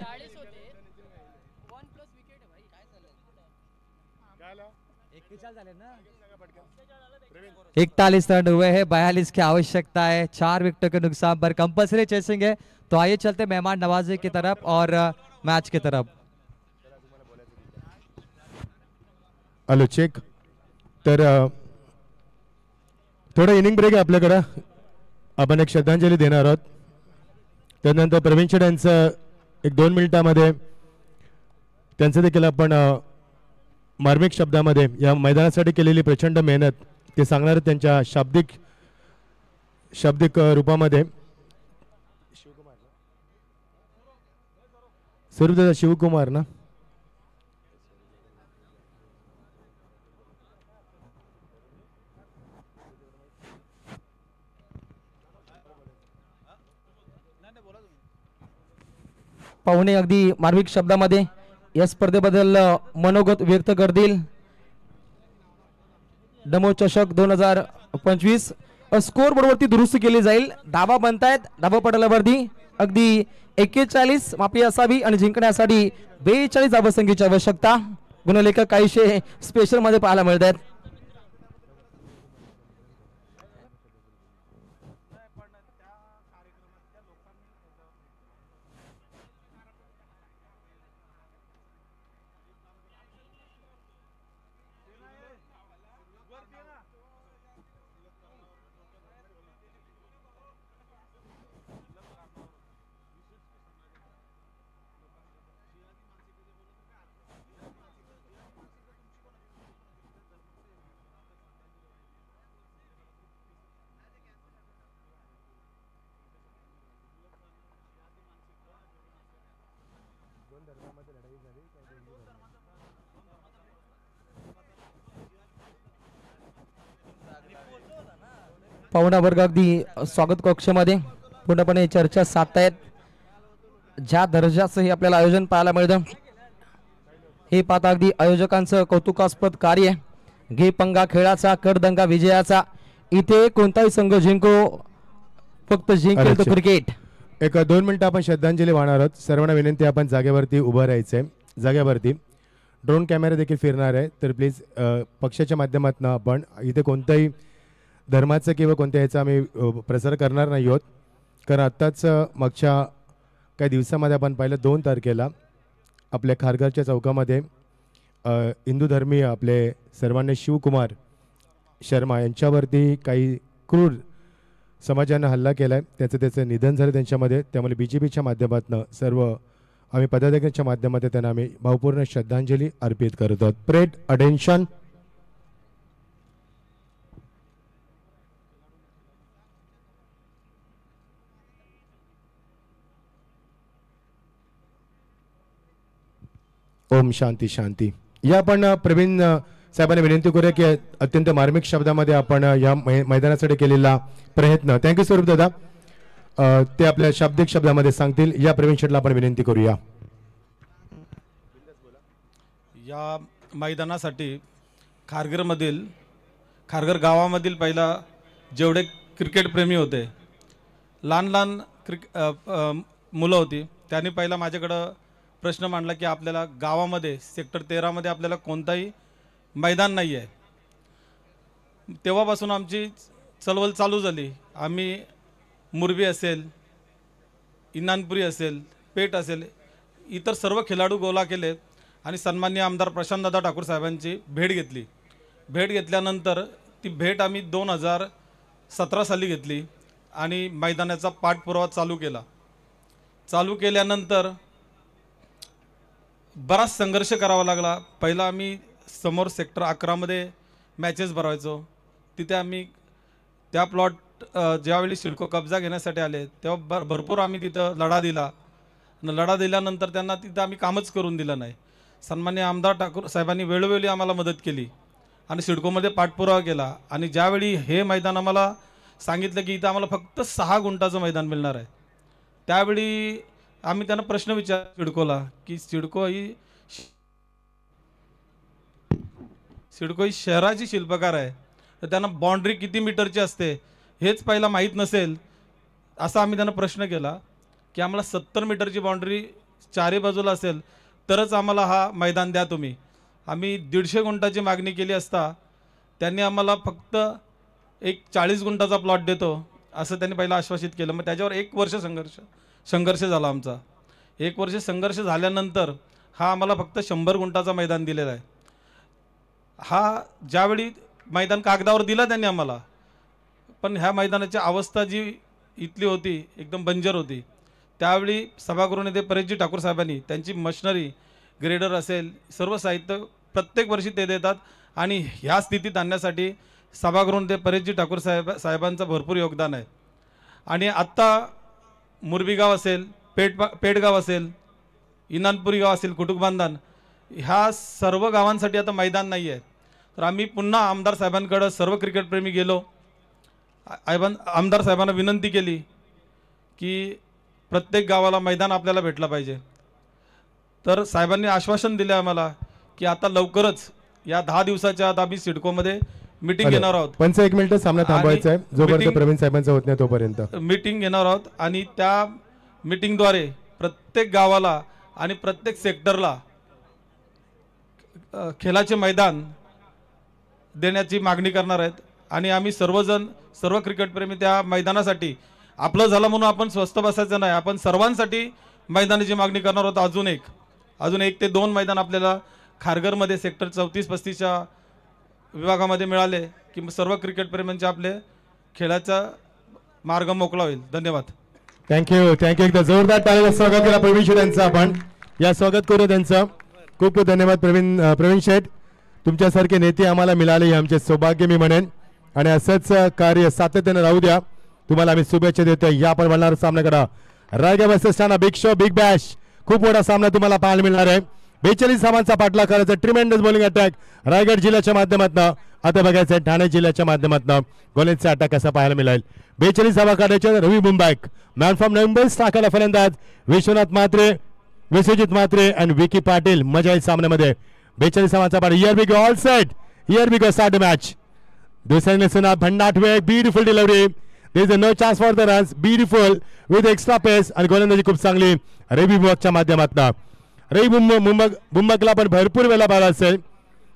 41 रन हुए हैं, 42 की आवश्यकता है, 4 विकेटों के नुकसान पर कंपल्सरी चेसिंग है। तो आइए चलते मेहमान नवाजी की तरफ और मैच की तरफ। हॅलो चेक, तर थोडं इनिंग ब्रेक आहे आपल्याकडं, आपण एक श्रद्धांजली देणार आहोत। त्यानंतर प्रवीण शेठ यांचं 1-2 मिनिटांमध्ये त्यांचं देखील आपण मार्मिक शब्दामध्ये या मैदानासाठी केलेली प्रचंड मेहनत ते सांगणार त्यांच्या शाब्दिक रूपामध्ये। स्वरूपदादा शिवकुमार ना, पाहुणे अगदी मार्मिक शब्दामध्ये या स्पर्धेबद्दल मनोगत व्यक्त करतील। नमो चषक 2025 स्कोर बोर्डवरती दुरुस्ती केली जाईल, धावा बनतायत, धावा पडल्यावरती अगदी 41 माफी असावी आणि जिंकण्यासाठी 42 धावसंख्येची आवश्यकता गुणलेखक काहीशे स्पेशल मध्ये पाहायला मिळत आहेत। पाहुणा वर्ग अगदी स्वागत कक्षामध्ये पूर्णपणे चर्चा साधतायत, ज्या दर्जाचं हे आपल्याला आयोजन पाहायला मिळतं हे पाहता अगदी आयोजकांचं कौतुकास्पद कार्य। घे पंगा खेळाचा कडदंगा विजयाचा, इथे कोणताही संघ जिंको फक्त जिंकेल तो क्रिकेट। 1-2 मिनिटं आपण श्रद्धांजली वाहणार आहोत। सर्वांना विनंती आपण जागेवरती उभं राहायचंय, जागेवरती ड्रोन कॅमेरा देखील फिरणार आहे, तर प्लीज पक्षाच्या माध्यमातून आपण इथे कोणताही धर्माचं किंवा कोणत्या ह्याचा आम्ही प्रसार करणार नाही आहोत, कारण आत्ताच मागच्या काही दिवसामध्ये आपण पाहिलं 2 तारखेला आपल्या खारघरच्या चौकामध्ये हिंदू धर्मीय आपले सर्वांनी शिवकुमार शर्मा यांच्यावरती काही क्रूर समाजानं हल्ला केला आहे, त्याचं निधन झालं त्यांच्यामध्ये। त्यामुळे BJPच्या माध्यमातून सर्व आम्ही पदाधिकाऱ्यांच्या माध्यमातून त्यांना आम्ही भावपूर्ण श्रद्धांजली अर्पित करत आहोत। प्रेट अटेन्शन, ओम शांती शांती। या आपण प्रवीण साहेबांनी विनंती करूया की अत्यंत मार्मिक शब्दामध्ये आपण या मैदानासाठी केलेला प्रयत्न, थँक्यू स्वरूप दादा, ते आपल्या शाब्दिक शब्दामध्ये सांगतील। या प्रवीण शेठला आपण विनंती करूया। या मैदानासाठी खारघर गावामधील पहिला जेवढे क्रिकेटप्रेमी होते. लहान लहान मुलं होती. त्यांनी पहिला माझ्याकडं प्रश्न मांडला की आपल्याला गावामध्ये सेक्टर 13 आपल्याला कोणताही मैदान नाही आहे. तेव्हापासून आमची चळवळ चालू झाली. आम्ही मुरबी असेल, इनानपुरी असेल, पेठ असेल, इतर सर्व खेळाडू गोळा केले आणि सन्माननीय आमदार प्रशांतदादा ठाकूर साहेबांची भेट घेतली. भेट घेतल्यानंतर ती भेट आम्ही 2017 साली घेतली आणि मैदानाचा पाठपुरावा चालू केला. चालू केल्यानंतर बराच संघर्ष करावा लागला. पहिला आम्ही समोर सेक्टर 11 मॅचेस भरवायचो. तिथे आम्ही त्या प्लॉट ज्यावेळी सिडको कब्जा घेण्यासाठी आले तेव्हा भरपूर आम्ही तिथं लढा दिला. लढा दिल्यानंतर त्यांना तिथं आम्ही कामच करून दिलं नाही. सन्माननीय आमदार ठाकूर साहेबांनी वेळोवेळी आम्हाला मदत केली आणि सिडकोमध्ये पाठपुरावा केला. आणि ज्यावेळी हे मैदान आम्हाला सांगितलं की इथं आम्हाला फक्त 6 गुंठाचं मैदान मिळणार आहे, त्यावेळी आम्ही त्यांना प्रश्न विचारला सिडकोला की सिडको ही शहराची शिल्पकार आहे, तर त्यांना बाउंड्री किती मीटरची असते हेच पहिला माहीत नसेल असा आम्ही त्यांना प्रश्न केला की आम्हाला 70 मीटरची बाउंड्री चारी बाजूला असेल तरच आम्हाला हा मैदान द्या तुम्ही. आम्ही 150 गुंठाची मागणी केली असता त्यांनी आम्हाला फक्त एक 40 गुंठाचा प्लॉट देतो असं त्यांनी पहिला आश्वासित केलं. मग त्याच्यावर 1 वर्ष संघर्ष झाला आमचा. 1 वर्ष संघर्ष झाल्यानंतर हा आम्हाला फक्त 100 गुंठाचा मैदान दिलेला आहे. हा ज्यावेळी मैदान कागदावर दिला त्यांनी आम्हाला, पण ह्या मैदानाची अवस्था जी इथली होती एकदम बंजर होती. त्यावेळी सभागृह नेते परेशजी ठाकूर साहेबांनी त्यांची मशिनरी, ग्रेडर असेल, सर्व साहित्य प्रत्येक वर्षी ते देतात आणि ह्या स्थितीत आणण्यासाठी सभागृह नेते परेशजी ठाकूर साहेबांचं भरपूर योगदान आहे. आणि आत्ता मुरबी गाव असेल, पेठगाव असेल, इनानपुरी गाव असेल, कुटुंबांधन, ह्या सर्व गावांसाठी आता मैदान नाही आहे. तर आम्ही पुन्हा आमदार साहेबांकडे सर्व क्रिकेटप्रेमी गेलो. आमदार साहेबांना विनंती केली की प्रत्येक गावाला मैदान आपल्याला भेटलं पाहिजे. तर साहेबांनी आश्वासन दिले आम्हाला की आता लवकरच या 10 दिवसाच्या आत आम्ही सिडकोमध्ये मीटिंग घेणार आहोत. 1 मिनिट सामना थांबवायचा आहे, जोपर्यंत प्रवीण साहेबांचं होत नाही तोपर्यंत मीटिंग घेणार आहोत. आणि त्या मीटिंगद्वारे प्रत्येक गावाला आणि प्रत्येक सेक्टरला खेळाचे मैदान देण्याची मागणी करणार आहेत. आणि आम्ही सर्व क्रिकेटप्रेमी त्या मैदानासाठी, आपलं झालं म्हणून आपण स्वस्त बसायचं नाही, आपण सर्वांसाठी मैदानाची मागणी करणार आहोत. अजून 1 ते 2 मैदान आपल्याला खारघरमध्ये सेक्टर 34-35च्या विभागामध्ये मिळाले की सर्व क्रिकेटप्रेमींचे आपले खेळाचा मार्ग मोकळा होईल. धन्यवाद. थँक्यू. एकदा जोरदार टाळ्यांनी स्वागत करा प्रवीण शेठ यांचं. आपण या स्वागत करू त्यांचं. खूप खूप धन्यवाद प्रवीण शेठ. तुमच्यासारखे नेते आम्हाला मिळाले हे आमचे सौभाग्य मी म्हणेन आणि असंच कार्य सातत्याने राहू द्या. तुम्हाला आम्ही शुभेच्छा देतो. या आपण बनणार सामन्याकडे Raigad versus Thana. Big show, big Bash, खूप मोठा सामना तुम्हाला पाहायला मिळणार आहे. 42 धावांचा पाठलाग करायचा ट्रिमेंडस बॉलिंग अटॅक रायगड जिल्ह्याच्या माध्यमातून. आता बघायचं आहे ठाणे जिल्ह्याच्या माध्यमातून गोलंदाजीचा अटॅक कसा पाहायला मिळेल. 42 धावा काढायच्या. रवी मुंबईक मॅन फ्रॉम मुंबई टाकायला फलंदाज. विश्वनाथ म्हात्रे, विश्वजित म्हात्रे आणि विकी पाटील. मजा येईल सामन्यामध्ये. 42 धावांचा पाठ. Here we go, all set, here we go, start the match. दुसऱ्याने सुना भन्नाटवे, beautiful delivery. There is no chance for the runs. Beautiful with extra pace आणि गोलंदाजी खूप चांगली रवी मुंबकच्या माध्यमातून. रवी मुंबकला पण भरपूर वेळा पाहिला असेल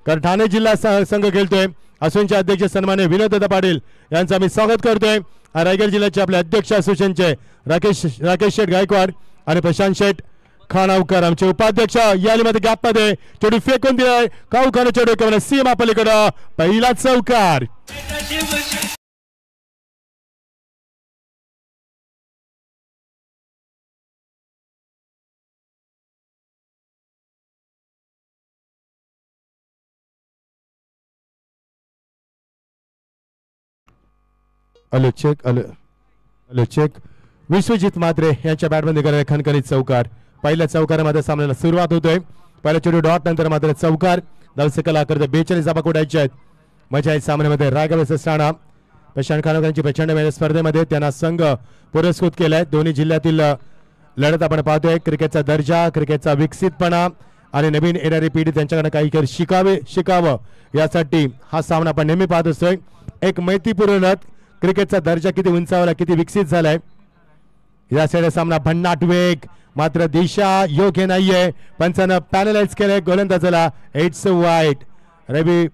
कारण ठाणे जिल्हा संघ खेळतोय. असोसिएशनचे अध्यक्ष सन्माननीय विनोददादा पाटील यांचं आम्ही स्वागत करतोय. रायगड जिल्ह्याचे आपले अध्यक्ष असोसिएशनचे राकेश शेठ गायकवाड आणि प्रशांत शेठ खानावकर आमचे उपाध्यक्ष. यालीमध्ये गॅपमध्ये चेडू फेकून दिलाय. काऊखानाच्या डोक्यावर सीमा पलीकडं पहिला चौकार. चेक विश्वजित म्हात्रे यांच्या बॅटमध्ये करायला खणखणीत चौकार. पहिल्या चौकारामध्ये सामन्याला सुरुवात होतोय. पहिल्या चेंडू डॉट नंतर मात्र चौकार. धावसंख्या करते 42 धावा कोटायच्या आहेत. मजा आहे सामन्यामध्ये. रायगड वर्सेस ठाणा. प्रशांत खानोकरांची प्रचंड मेहनत स्पर्धेमध्ये त्यांना संघ पुरस्कृत केलाय. दोन्ही जिल्ह्यातील लढत आपण पाहतोय. क्रिकेटचा दर्जा, क्रिकेटचा विकसितपणा आणि नवीन येणारी पिढी त्यांच्याकडे काही शिकावं यासाठी हा सामना आपण नेहमी पाहत असतोय. एक मैत्रीपूर्ण लढत क्रिकेटचा दर्जा किती उंचावला, किती विकसित झालाय. या साईड सामना भन्नाट वेग, मात्र दिशा योग्य नाहीये. पंचानं पॅनलाइज केलंय गोलंदाजाला. इट्स वाईट. रवी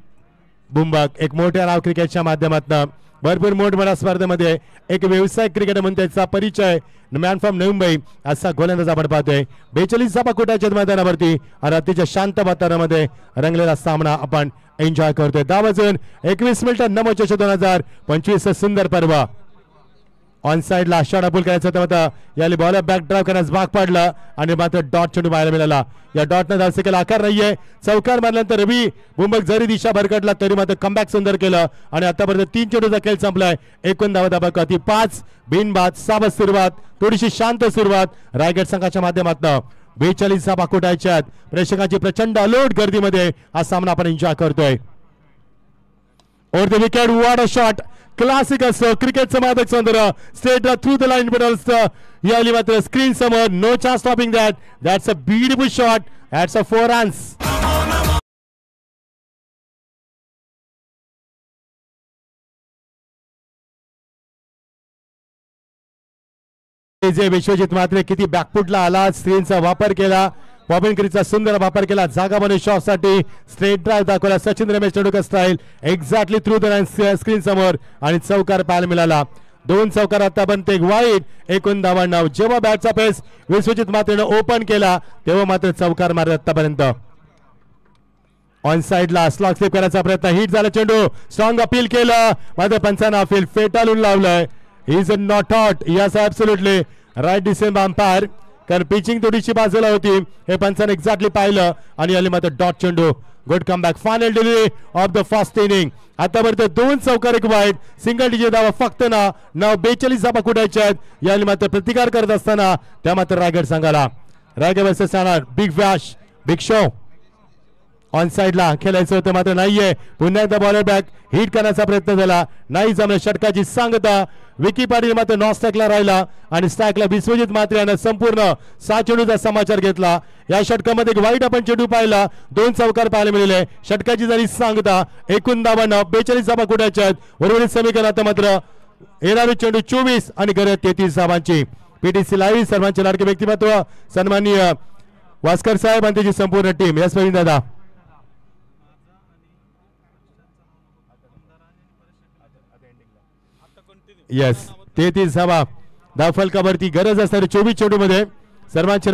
बुंबक एक मोठ्या नाव क्रिकेटच्या माध्यमातून भरपूर मोठमोठ्या स्पर्धेमध्ये एक व्यावसायिक क्रिकेटर म्हणून त्याचा परिचय मॅन फ्रॉम मुंबई असा गोलंदाज आपण पाहतोय. 42 धावा कोटाच्या मैदानावरती आणि अतिशय शांत वातावरणामध्ये रंगलेला सामना आपण एन्जॉय करतोय. 10 वाजून 21 मिनिटं 9 2025 सुंदर पर्व. ऑन साइडला शॉट अपूल करायचं होतं, याला बॉल बॅक ड्राईव्ह करण्यास भाग पाडला आणि मात्र डॉट चेंडू पाहायला मिळाला. या डॉटनं धावसकेला आकार नाहीये. चौकार मारल्यानंतर रवी बुंबक जरी दिशा भरकटला तरी मात्र कमबॅक सुंदर केलं आणि आतापर्यंत 3 चेंडूचा खेळ संपलाय. 51 धावा धाबा 5 बिनबाद. सावध सुरुवात, थोडीशी शांत सुरुवात रायगड संघाच्या माध्यमातून. 42 धावा कोटायच्या. प्रेक्षकांची प्रचंड अलोट गर्दीमध्ये हा सामना आपण एन्जॉय करतोय. Over the wicket, what a shot. Classic असं क्रिकेटचं मादक सौंदर्य. स्ट्रेट थ्रू द लाईन पण असतं. याली मात्र स्क्रीन समोर. No chance stopping that. That's a beautiful shot. That's a 4 runs. Vishwajit मात्र किती बॅकफुटला आला, स्क्रीनचा वापर केला, पॉपिंग सुंदर वापर केला, जागा बनवून शॉटसाठी स्ट्रेट ड्राईव्ह दाखवला. Sachin Ramesh Tendulkar style exactly through the line screen समोर आणि चौकार पाहायला मिळाला. 2 चौकार आतापर्यंत एक वाईट. 51 धावांना जेव्हा बॅटचा पेस विश्वजित मात्रेनं ओपन केला तेव्हा मात्र चौकार मारला आतापर्यंत. ऑन साइडला स्लॉग स्लिप करायचा प्रयत्न, हिट झाला चेंडू, स्ट्रॉंग अपील केलं मात्र पंचांना अपील फेटाळून लावलंय. Is not out. Yes absolutely right decision umpire, कारण पिचिंग थोडीशी बाजूला होती हे पंचाने एक्झॅक्टली पाहिलं आणि आले मात्र डॉट चेंडू. Good comeback. Final delivery of the first inning. आतापर्यंत 2 चौकार एक वाईट, सिंगल डिजिट धावा फक्त ना 42 धावा कुठायच्या आहेत. याने मात्र प्रतिकार करत असताना त्या मात्र रायगड संघाला Raigad versus big bash big show on साइडला खेळायचं होतं मात्र नाहीये. पुन्हा एकदा बॉलर बॅक हिट करण्याचा प्रयत्न झाला, नाही जमलं. षटकाची सांगता. विकी पाटील मात्र नॉन स्ट्राईकला राहिला आणि स्ट्राईकला विश्वजित मात्रे यानं संपूर्ण 6 चेंडूचा समाचार घेतला. या षटकामध्ये एक वाईट आपण चेंडू पाहिला, 2 चौकार पाहायला मिळाले. षटकाची जरी सांगता. 51 धावांना 42 धावा कुठायच्या आहेत. उर्वरित समीकरणात मात्र येणारे चेंडू 24 आणि गरज 33 धावांची. पीटीसी लाईव्ह सर्वांचे लाडके व्यक्तिमत्व सन्माननीय वास्कर साहेब आणि त्याची संपूर्ण टीम. यस प्रवीण दादा. येस 33 धावा धावफलकावरती गरज असणारी 24 चेंडू मध्ये सर्वांचे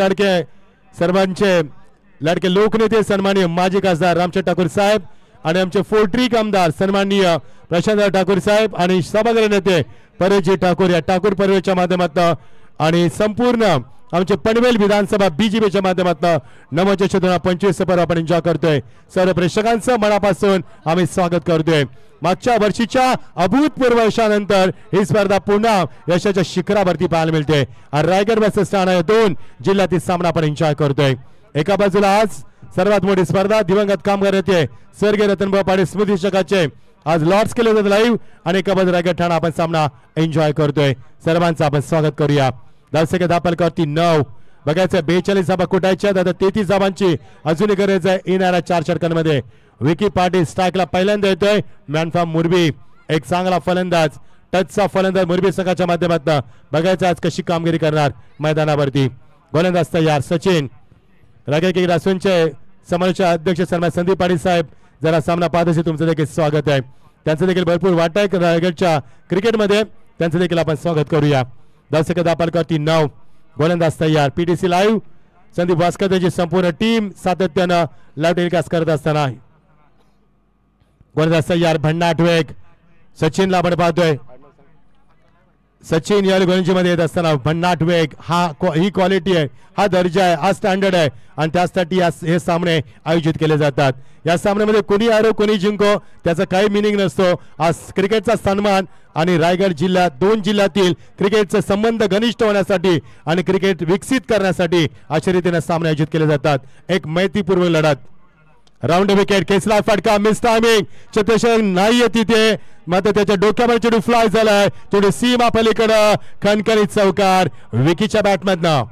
लाडके लोकनेते सन्माननीय माजी खासदार रामचंद्र ठाकूर साहेब आणि आमचे फोर्ट्रिक आमदार सन्माननीय प्रशांत ठाकूर साहेब आणि सभागृह नेते परेशजी ठाकूर या ठाकूर परिवाराच्या माध्यमातून आणि संपूर्ण आमचे पनवेल विधानसभा बीजेपीच्या माध्यमातून 9/2025 पर्व आपण एन्जॉय करतोय. सर्व प्रेक्षकांचं मनापासून आम्ही स्वागत करतोय. मागच्या वर्षीच्या अभूतपूर्व यशानंतर ही स्पर्धा पुन्हा यशाच्या शिखरावरती पाहायला मिळते. रायगड वर्सेस ठाणे या 2 जिल्ह्यातील सामना आपण एन्जॉय करतोय. एका बाजूला आज सर्वात मोठी स्पर्धा दिवंगत कामगार नेते स्वर्गीय रतनभाऊ पाटील स्मृती चषकाचे आज लॉर्ड्स केले जातात लाईव्ह आणि एका बाजूला रायगड ठाणा आपण सामना एन्जॉय करतोय. सर्वांचं आपण स्वागत करूया. दर्शक दापलकरती 9 बघायचं 42 धावा कुठायच्या. आता 33 धावांची अजूनही गरज आहे येणाऱ्या 4 षटकांमध्ये. विकी पाटील स्ट्राईकला पहिल्यांदा येतोय. मॅन फ्रॉम मुरबी एक चांगला फलंदाज, टचचा फलंदाज मुरबी संघाच्या माध्यमातून. बघायचं आज कशी कामगिरी करणार मैदानावरती. गोलंदाज तयार सचिन. रायगड रासूंचे समालोचक अध्यक्ष सन्मान संदीप पाटील साहेब जरा सामना पाहत असेल तुमचं देखील स्वागत आहे. त्यांचं देखील भरपूर वाटा आहे रायगडच्या क्रिकेटमध्ये, त्यांचं देखील आपण स्वागत करूया. दर्शक दापालकरती 9 गोलंदाज तयार. पीटीसी लाईव्ह संदीप भास्कर यांची संपूर्ण टीम सातत्यानं लाईव्ह टेलिकास्ट करत असताना गोलंदाज तयार. भन्नाट वेग सचिनला आपण पाहतोय. सचिन या गोलंदाजीमध्ये येत असताना भन्नाट वेग ही क्वालिटी आहे, हा दर्जा आहे, हा स्टँडर्ड आहे आणि त्यासाठी हे सामने आयोजित केले जातात. या सामन्यामध्ये कोणी हारो कोणी जिंको त्याचा काही मिनिंग नसतो. आज क्रिकेटचा सन्मान आणि रायगड जिल्ह्यात 2 जिल्ह्यातील क्रिकेटचे संबंध घनिष्ठ होण्यासाठी आणि क्रिकेट विकसित करण्यासाठी अशा रीतीने सामने आयोजित केले जातात. एक मैत्रीपूर्वक लढत. राऊंड विकेट केसला फटका, मिस टायमिंग. चतुर्शय नाहीये तिथे मात्र त्याच्या डोक्यावर चेंडू फ्लाय झालाय. चेंडू सीमा पलीकडं खणखणीत चौकार विकीच्या बॅटमधनं.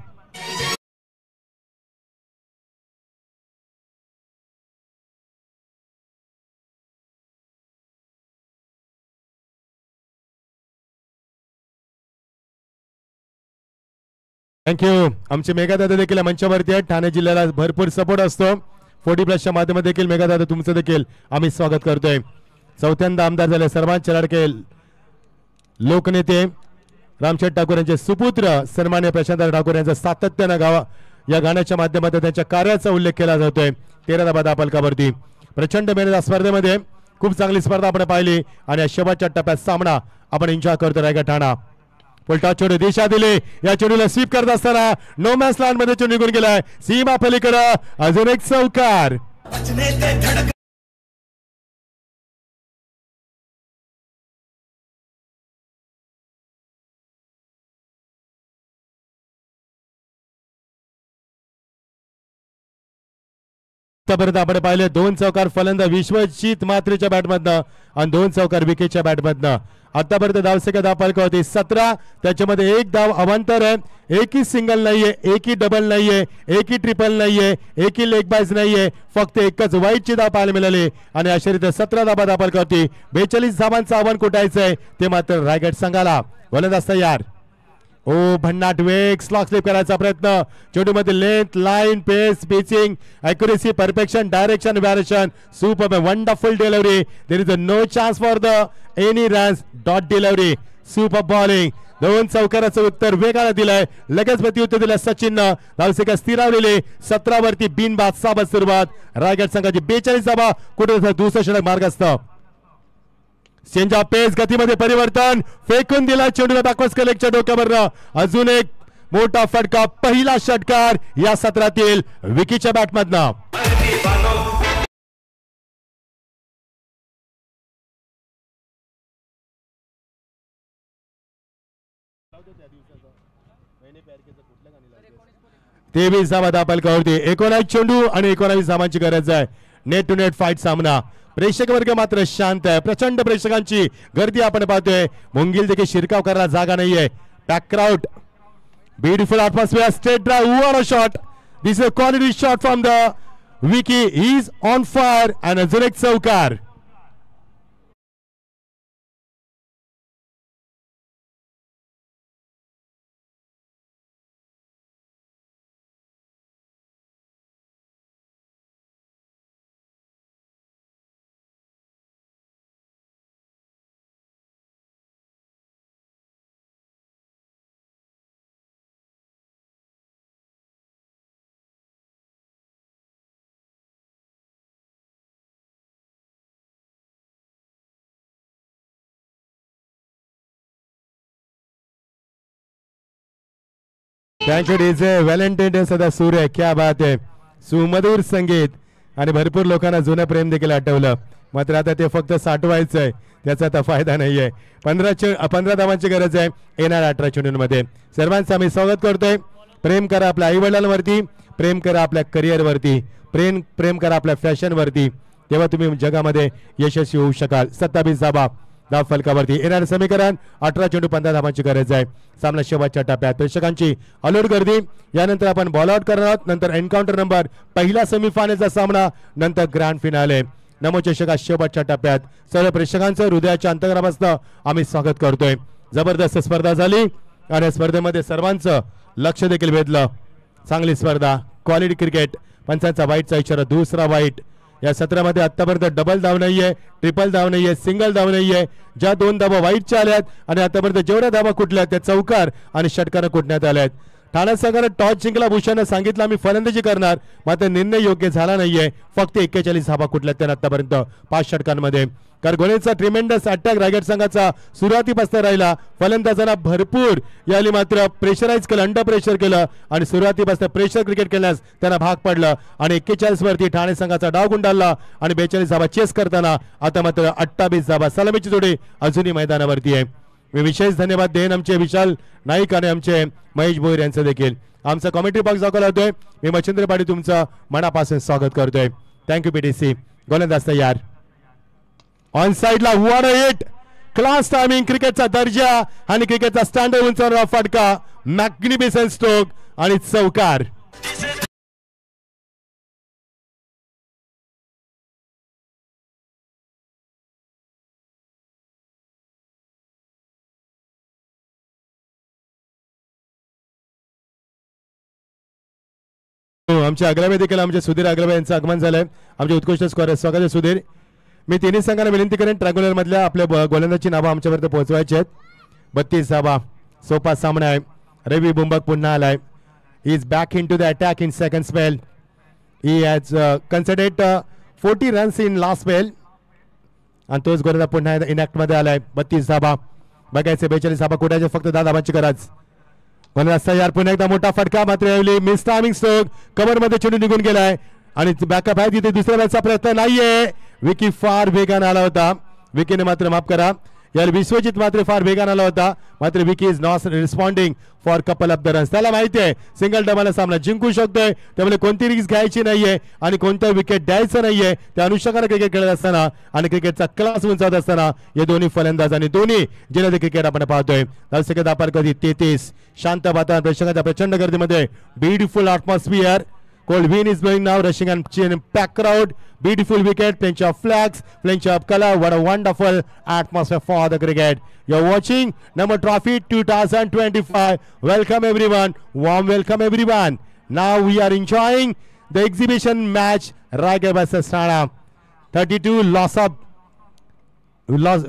थँक्यू. आमचे मेघादादा देखील या मंचावरती आहेत. ठाणे जिल्ह्याला भरपूर सपोर्ट असतो. 40+ माध्यमात देखील मेघादादा तुमचं देखील आम्ही स्वागत करतोय. चौथ्यांदा आमदार झाले सर्वांचे लाडके लोकनेते रामशेठ ठाकूर यांचे सुपुत्र सन्मान्य प्रशांत ठाकूर यांचा सातत्यानं या गाण्याच्या माध्यमातून त्यांच्या कार्याचा उल्लेख केला जातोय. 13 धाबा फलकावरती प्रचंड मेहनत स्पर्धेमध्ये खूप चांगली स्पर्धा आपण पाहिली आणि या शेवटच्या टप्प्यात सामना आपण एन्जॉय करतो. रायगड ठाणा उलटा चेंडू दिशा दिली. या चेंडूला स्वीप करत असताना नो मॅच लँड मध्ये चेंडू निघून गेलाय. सीमा पलीकडे अजून एक चौकार. आतापर्यंत आपण पाहिले 2 चौकार फलंदाज विश्वजित मात्रेच्या बॅटमधनं आणि 2 चौकार विकेटच्या बॅटमधनं. आतापर्यंत धावसंख्या धाव फलकावरती 17. त्याच्यामध्ये एक धाव अवांतर आहे. एकही सिंगल नाहीये, एकही डबल नाहीये, एकही ट्रिपल नाहीये, एकही लेग बायज नाहीये. फक्त एकच वाईटची धाव पाहायला मिळाली आणि अशा रीती 17 धावा धाव फलकावरती 42 धावांचं आव्हान कुठायचंय ते मात्र रायगड संघाला. गोलंदाज तयार. ओ भन्नाट वेग स्लॉक स्लिप करायचा प्रयत्न. चेंडूमध्ये length line pace pitching accuracy perfection direction variation super wonderful delivery. There is no chance for the any runs dot delivery. Super bowling. 2 चौकाराचं उत्तर वेगानं दिलंय. लगेच प्रत्युत्तर दिलं सचिननं. धावसंख्या स्थिरावलेली 17 वरती बिनबाद साबत सुरुवात. रायगड संघाची 42 धावा. कुठे दुसरं षटक मार्गस्थ. चेंज ऑफ पेस गतीमध्ये परिवर्तन फेकून दिला चेंडूला बॅकवर्ड कलेक्टच्या डोक्यावरनं. अजून एक मोठा फटका. पहिला षटकार या सत्रातील विकीच्या बॅटमधनं. तेवीस धावा फलकावरती 19 चेंडू आणि 19 धावांची गरज आहे. नेट टू नेट फाईट सामना. प्रेक्षक वर्ग मात्र शांत आहे. प्रचंड प्रेक्षकांची गर्दी आपण पाहतोय. मुंगील देखील शिरकाव करायला जागा नाहीये. Back crowd beautiful atmosphere. Straight drive what a shot. This is a quality shot from the Vicky. He is on fire आणि अजून एक चौकार. Thank you DJ. व्हॅलेंटाईन डे सदा सूर्य क्या बात आहे. सुमधुर संगीत आणि भरपूर लोकांना जुनं प्रेम देखील आठवलं. मात्र आता ते फक्त साठवायचंय. त्याचा आता फायदा नाहीये. 15 धावांची गरज आहे येणार 18 चेंडूंमध्ये. सर्वांचं आम्ही स्वागत करतोय. प्रेम करा आपल्या आई वडिलांवरती. प्रेम करा आपल्या करिअरवरती. प्रेम करा आपल्या फॅशनवरती. तेव्हा तुम्ही जगामध्ये यशस्वी होऊ शकाल. 27 धावा धाव फलकावरती येणार समीकरण. 18 चेंडू 15 धावांची गरज आहे. सामना शेवटच्या टप्प्यात. प्रेक्षकांची अलोट गर्दी. यानंतर आपण बॉल आउट करणार आहोत. नंतर एन्काउंटर नंबर पहिला सेमीफायनलचा सामना. नंतर ग्रँड फिनाले. नमो चषका शेवटच्या टप्प्यात. सर्व प्रेक्षकांचं हृदयाच्या अंतरापासून आम्ही स्वागत करतोय. जबरदस्त स्पर्धा झाली आणि स्पर्धेमध्ये सर्वांचं लक्ष देखील वेधलं. चांगली स्पर्धा. Quality cricket. पंचांचा वाईटचा इशारा. दुसरा वाईट. या सत्रामध्ये आतापर्यंत डबल धाव नाहीये, ट्रिपल धाव नाहीये, सिंगल धाव नाहीये. ज्या 2 धावा वाईटच्या आल्यात आणि आतापर्यंत जेवढ्या धावा कुठल्या त्या चौकार आणि षटकानं कुठण्यात आल्यात. ठाणे संघाने टॉस जिंकला. भूषणनं सांगितलं आम्ही फलंदाजी करणार. मात्र निर्णय योग्य झाला नाहीये. फक्त 41 धावा कुठल्या त्या आतापर्यंत 5 षटकांमध्ये. कारगोनेचा ट्रिमेंडस अटॅक रायगड संघाचा सुरुवातीपासून राहिला. फलंदाजांना भरपूर याली मात्र प्रेशराईज केलं, अंडर प्रेशर केलं आणि सुरुवातीपासून प्रेशर क्रिकेट खेळण्यास त्यांना भाग पडलं आणि 41 वरती ठाणे संघाचा डाव गुंडाळला आणि 42 धावा चेस करताना आता मात्र 28 धावा. सलामीची जोडी अजूनही मैदानावरती आहे. मी विशेष धन्यवाद देईन आमचे विशाल नाईक आणि आमचे महेश भोईर यांचं देखील. आमचा कॉमेंट्री बॉक्स दाखवला होतोय. मी मच्छिंद्र पाटील तुमचं मनापासून स्वागत करतोय. Thank you PTC. गोलंदाज तयार. ऑन साइडला what a hit. Class timing. क्रिकेटचा दर्जा आणि क्रिकेटचा स्टँडर्ड उंचावणारा फटका. मॅग्निफिसंट स्ट्रोक आणि चौकार. आमचे अग्रवे देखील आमचे सुधीर अग्रवे यांचं आगमन झालंय. आमचे उत्कृष्ट स्कोअर स्वागत आहे सुधीर. मी तिन्ही संघांना विनंती करेन ट्रॅग्युलर मधल्या आपल्या गोलंदाजची नावं आमच्यापर्यंत पोहोचवायची आहेत. 32 धावा, सोपा सामना आहे. रवी बुंबक पुन्हा आलाय. He is back in to the attack in second spell. He has considered 40 runs in last spell आणि तोच गोलंदाज पुन्हा इनॅक्ट मध्ये आलाय. 32 धावा बघायचे. 42 धावा कुठायचे, फक्त 10 धावांची गरज. गोलंदाज तयार. पुन्हा एकदा मोठा फटका मात्र मिस टायमिंग स्ट्रोक. कव्हर मध्ये चेंडू निघून गेलाय आणि बॅकअप आहे तिथे. दुसऱ्या बॅटचा प्रयत्न नाहीये. विकी फार वेगाने आला होता. विकीने मात्र माफ करा यार विश्वजित मात्र फार वेगाने आला होता. मात्र Vicky is not responding for couple of the runs. त्याला माहिती आहे सिंगल डबल सामना जिंकू शकतोय, त्यामुळे कोणती रिस्क घ्यायची नाहीये आणि कोणतं विकेट द्यायचं नाहीये. त्या अनुषंगाने क्रिकेट खेळत असताना आणि क्रिकेटचा क्लास उंचावत असताना हे दोन्ही फलंदाज आणि दोन्ही जिल्ह्यातील क्रिकेट आपण पाहतोय. दर्शक आपण कधी 33 शांत वातावरण, प्रेक्षकांच्या प्रचंड गर्दीमध्ये beautiful अॅटमॉस्फिअर. Cold wind is blowing now, rushing and packed crowd. Beautiful wicket, plenty of flags, plenty of color. What a wonderful atmosphere for the cricket. You're watching Number Trophy 2025. Welcome everyone. Warm welcome everyone. Now we are enjoying the exhibition match. Raigad versus Thana. 32 loss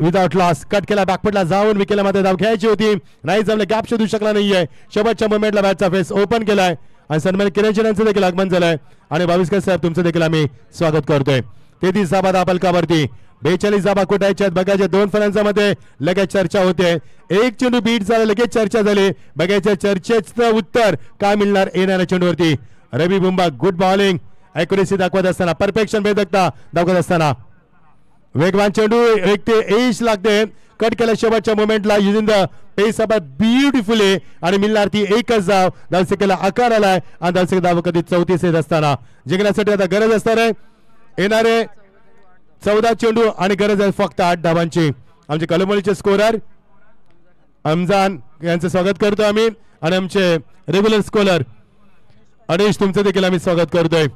without loss. Cut केला बॅकफुटला जाऊन विकेला मध्ये धाव घ्यायची होती, नाही जमले. गॅप शोधू शकला नाहीये. शेवटच्या मोमेंटला बॅटचा फेस ओपन केलाय आणि सन्मान किरण यांचं देखील आगमन झालंय. आणि भाविस्कर साहेब तुमचं देखील आम्ही स्वागत करतोय. 33 धावा दाबलकावरती, 42 धावा कुठायच्यात. बघायच्या दोन फलंदाजांमध्ये लगेच चर्चा होते. एक चेंडू बीट झाला, लगेच चर्चा झाली. बघायच्या चर्चेचं उत्तर काय मिळणार येणाऱ्या चेंडूवरती. रवी बुंबा गुड बॉलिंग, ॲक्युरेसी दाखवत असताना, परफेक्शन भेदकता दाखवत असताना. वेगवान चेंडू एक ते एज लागते. कट केला शेवटच्या मोमेंटला using the pace up beautifully आणि मिळणार ती एकच धाव. धावसंख्येला आकार आलाय आणि धावसंख्या धाव कधी 34 येत असताना जिंकण्यासाठी आता गरज असणार आहे येणारे 14 चेंडू आणि गरज आहे फक्त 8 धावांची. आमचे कलंबोलीचे स्कोरर अमजान यांचं स्वागत करतो आम्ही आणि आमचे रेग्युलर स्कोरर अनिश तुमचं देखील आम्ही स्वागत करतोय.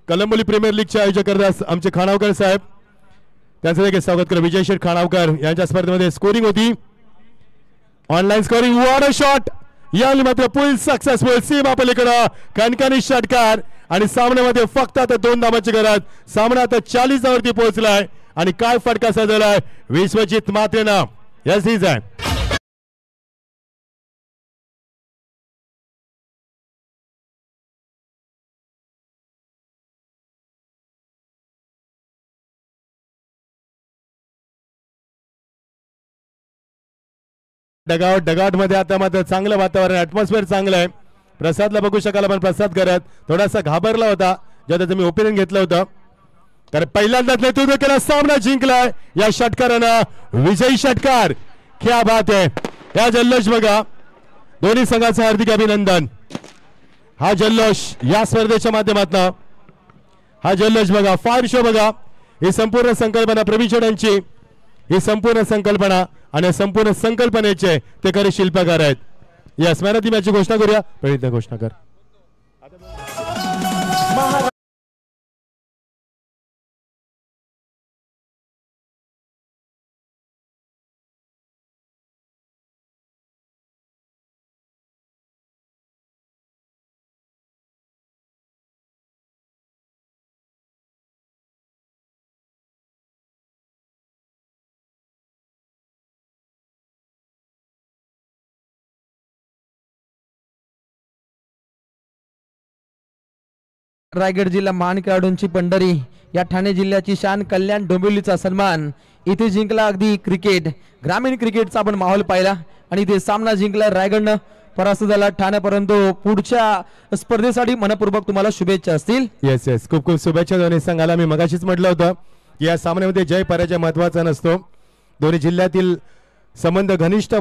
कलंबोली प्रीमियर लीगचे आयोजक करतात आमचे खानावकर साहेब, त्यांचं देखील स्वागत करा. विजय शेठ खानावकर यांच्या स्पर्धेमध्ये स्कोरिंग होती, online scoring. What a shot, यावेळी मात्र फुल सक्सेसफुल. सीमा पलीकडे कणकणी षटकार आणि सामन्यामध्ये फक्त आता 2 धावांची गरज. सामना आता 40 धावांवरती पोहोचलाय आणि काय फटका सजवलाय विश्वजित मात्रेनं. यस इज आहे. डगआउट मध्ये आता मात्र चांगलं वातावरण, ऍटमॉस्फिअर चांगलं आहे. प्रसादला बघू शकाल आपण, प्रसाद करत थोडासा घाबरला होता जेव्हा तुम्ही ओपिनियन घेतलं होतं, कारण पहिल्यांदाच नेतृत्व केला, सामना जिंकलाय या षटकारानं. विजयी षटकार, क्या बात आहे. या जल्लोष बघा, दोन्ही संघाचं हार्दिक अभिनंदन. हा जल्लोष या स्पर्धेच्या माध्यमातून, हा जल्लोष बघा, फायर शो बघा. ही संपूर्ण संकल्पना प्रवीण, ही संपूर्ण संकल्पना आणि संपूर्ण संकल्पनेचे ते खरे शिल्पकार आहेत. यस, मॅन ऑफ द मॅचची घोषणा करूया. प्रणित घोषणा कर. रायगड जिल्हा महान खेळाडूंची पंढरी, या ठाणे जिल्ह्याची शान, कल्याण डोंबिवलीचा सन्मान. इथे जिंकला अगदी क्रिकेट, ग्रामीण क्रिकेटचा आपण माहोल पाहिला आणि इथे सामना जिंकला. रायगडनं परास्त झाला ठाणे, परंतु पुढच्या स्पर्धेसाठी मनपूर्वक तुम्हाला शुभेच्छा असतील. येस येस, खूप खूप शुभेच्छा दोन्ही संघाला. मी मगाशीच म्हटलं होतं की या सामन्यामध्ये जय पराजय महत्वाचा नसतो, दोन्ही जिल्ह्यातील संबंध घनिष्ठ